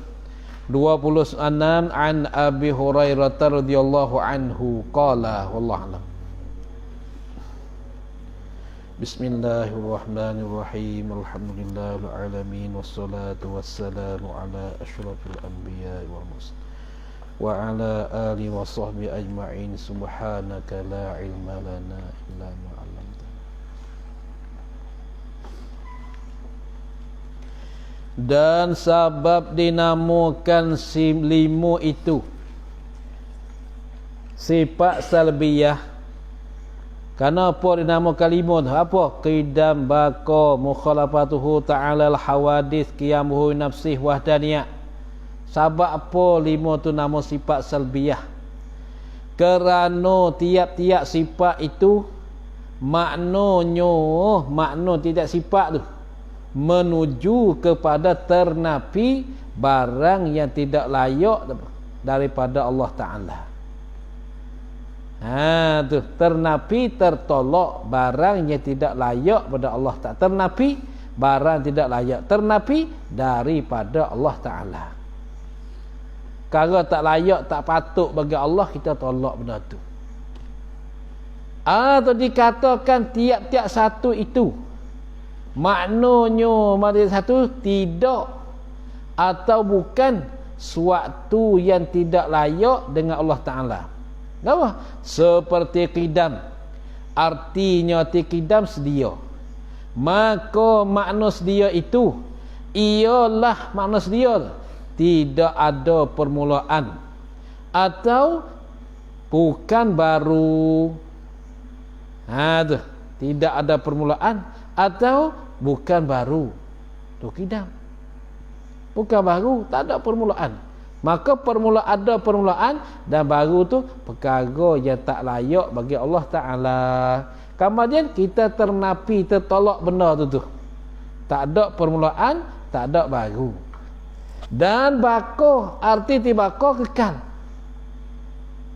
26 an Abi Hurairah radhiyallahu anhu qala wallahu a'lam. Bismillahirrahmanirrahim. Alhamdulillahil alamin wassalatu wassalamu ala asyrafil anbiya'i wal mursalin wa ala alihi wa sahbihi ajma'in. Subhanaka la ilma lana illa ma 'allamtana. Dan sebab dinamakan lima itu sifat salbiyah. Kenapa dinamakan lima tu? Apa? Qidam, baqa, mukhalafatuhu ta'ala al-hawadith, qiyamuhu nafsih, wahdaniyah. Sebab apa lima tu nama sifat salbiyah? Kerana tiap-tiap sifat itu makna tidak sifat tu menuju kepada ternapi barang yang tidak layak daripada Allah Ta'ala. Tu ternapi, tertolak barang yang tidak layak pada Allah Ta'ala. Ternapi barang tidak layak, ternapi daripada Allah Ta'ala. Kalau tak layak, tak patut bagi Allah, kita tolak benda tu. Atau dikatakan tiap-tiap satu itu maknanya satu tidak atau bukan suatu yang tidak layak dengan Allah Ta'ala. Kenapa? Seperti qidam. Artinya qidam sedia. Maka makna sedia itu ialah makna sedia tidak ada permulaan atau bukan baru. Tu, tidak ada permulaan atau bukan baru. Tu qidam. Bukan baru, tak ada permulaan. Maka ada permulaan dan baru tu perkara yang tak layak bagi Allah Ta'ala. Kemudian kita ternapi, tertolak benda tu. Tak ada permulaan, tak ada baru. Dan baqa, arti tibaqah kekal.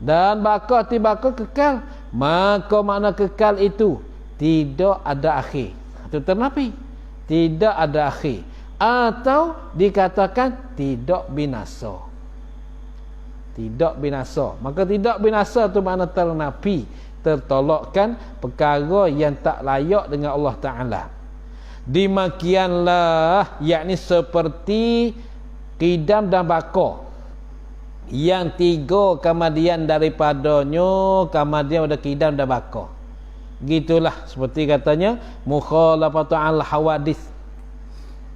Dan baqa tibaqah kekal. Maka makna kekal itu tidak ada akhir. Itu ternapi. Tidak ada akhir. Atau dikatakan tidak binasa. Tidak binasa. Maka tidak binasa itu makna ternapi, tertolakkan perkara yang tak layak dengan Allah Ta'ala. Demikianlah, yakni seperti qidam dan baqa, yang tiga kemudian daripadanya kemudian ada qidam dan baqa. Gitulah seperti katanya mukhalafatu al-hawadith.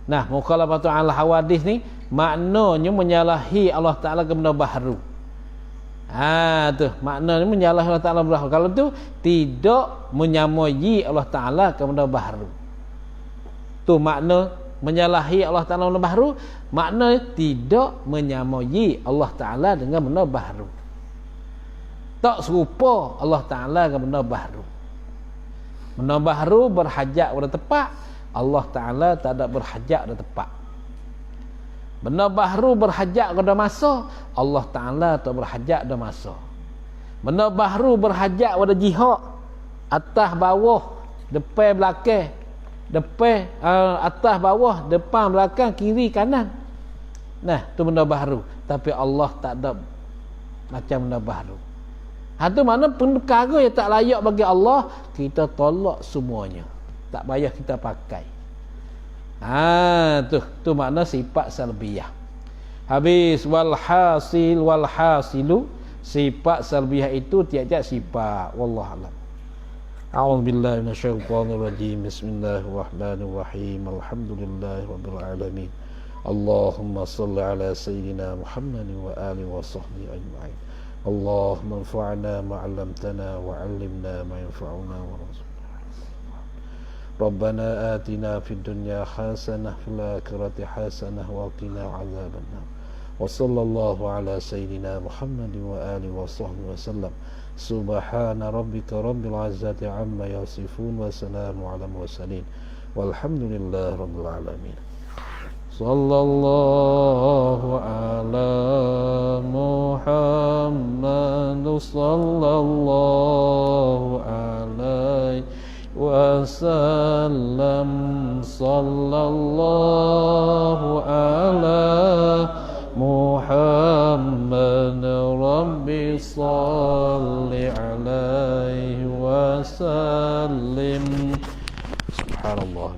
Nah, mukhalafatu al-hawadith ni maknanya menyalahi Allah Ta'ala ke benda baharu. Tu maknanya menyalahi Allah Ta'ala baharu. Kalau tu tidak menyamai Allah Ta'ala ke benda baharu. Tu makna menyalahi Allah Ta'ala benda baharu, makna tidak menyamai Allah Ta'ala dengan benda baharu. Tak serupa Allah Ta'ala dengan benda baharu. Benda baharu berhajat pada tempat, Allah Ta'ala tak ada berhajat pada tempat. Benda baharu berhajat pada masa, Allah Ta'ala tak berhajat pada masa. Benda baharu berhajat pada jihad, atas bawah, depan belakang, depan atas bawah, depan belakang, kiri kanan. Nah, tu benda baharu. Tapi Allah tak ada macam benda baharu. Itu mana perkara yang tak layak bagi Allah, kita tolak semuanya. Tak payah kita pakai. Tu makna sifat salbiyah. Habis walhasilu, sifat salbiyah itu tiap-tiap sifat. Wallahu a'lam. A'udzu billahi minasyaitonir rajim. Bismillahirrahmanirrahim. Alhamdulillahirabbil alamin. Allahumma shalli ala sayyidina Muhammadin wa alihi wa sahbihi ajma'in. Allahumma anfa'na ma 'allamtana wa 'allimna ma yanfa'una wa ربنا آتنا في الدنيا حسنة في الآخرة حسنة وقنا عذاب النار وصلى الله على سيدنا محمد وآله وصحبه وسلم سبحان ربك رب العزة عما يصفون وسلام على المرسلين والحمد لله رب العالمين صلى الله على محمد صلى الله عليه وسلم صلى الله على محمد ربي صل عليه وسلم سبحان الله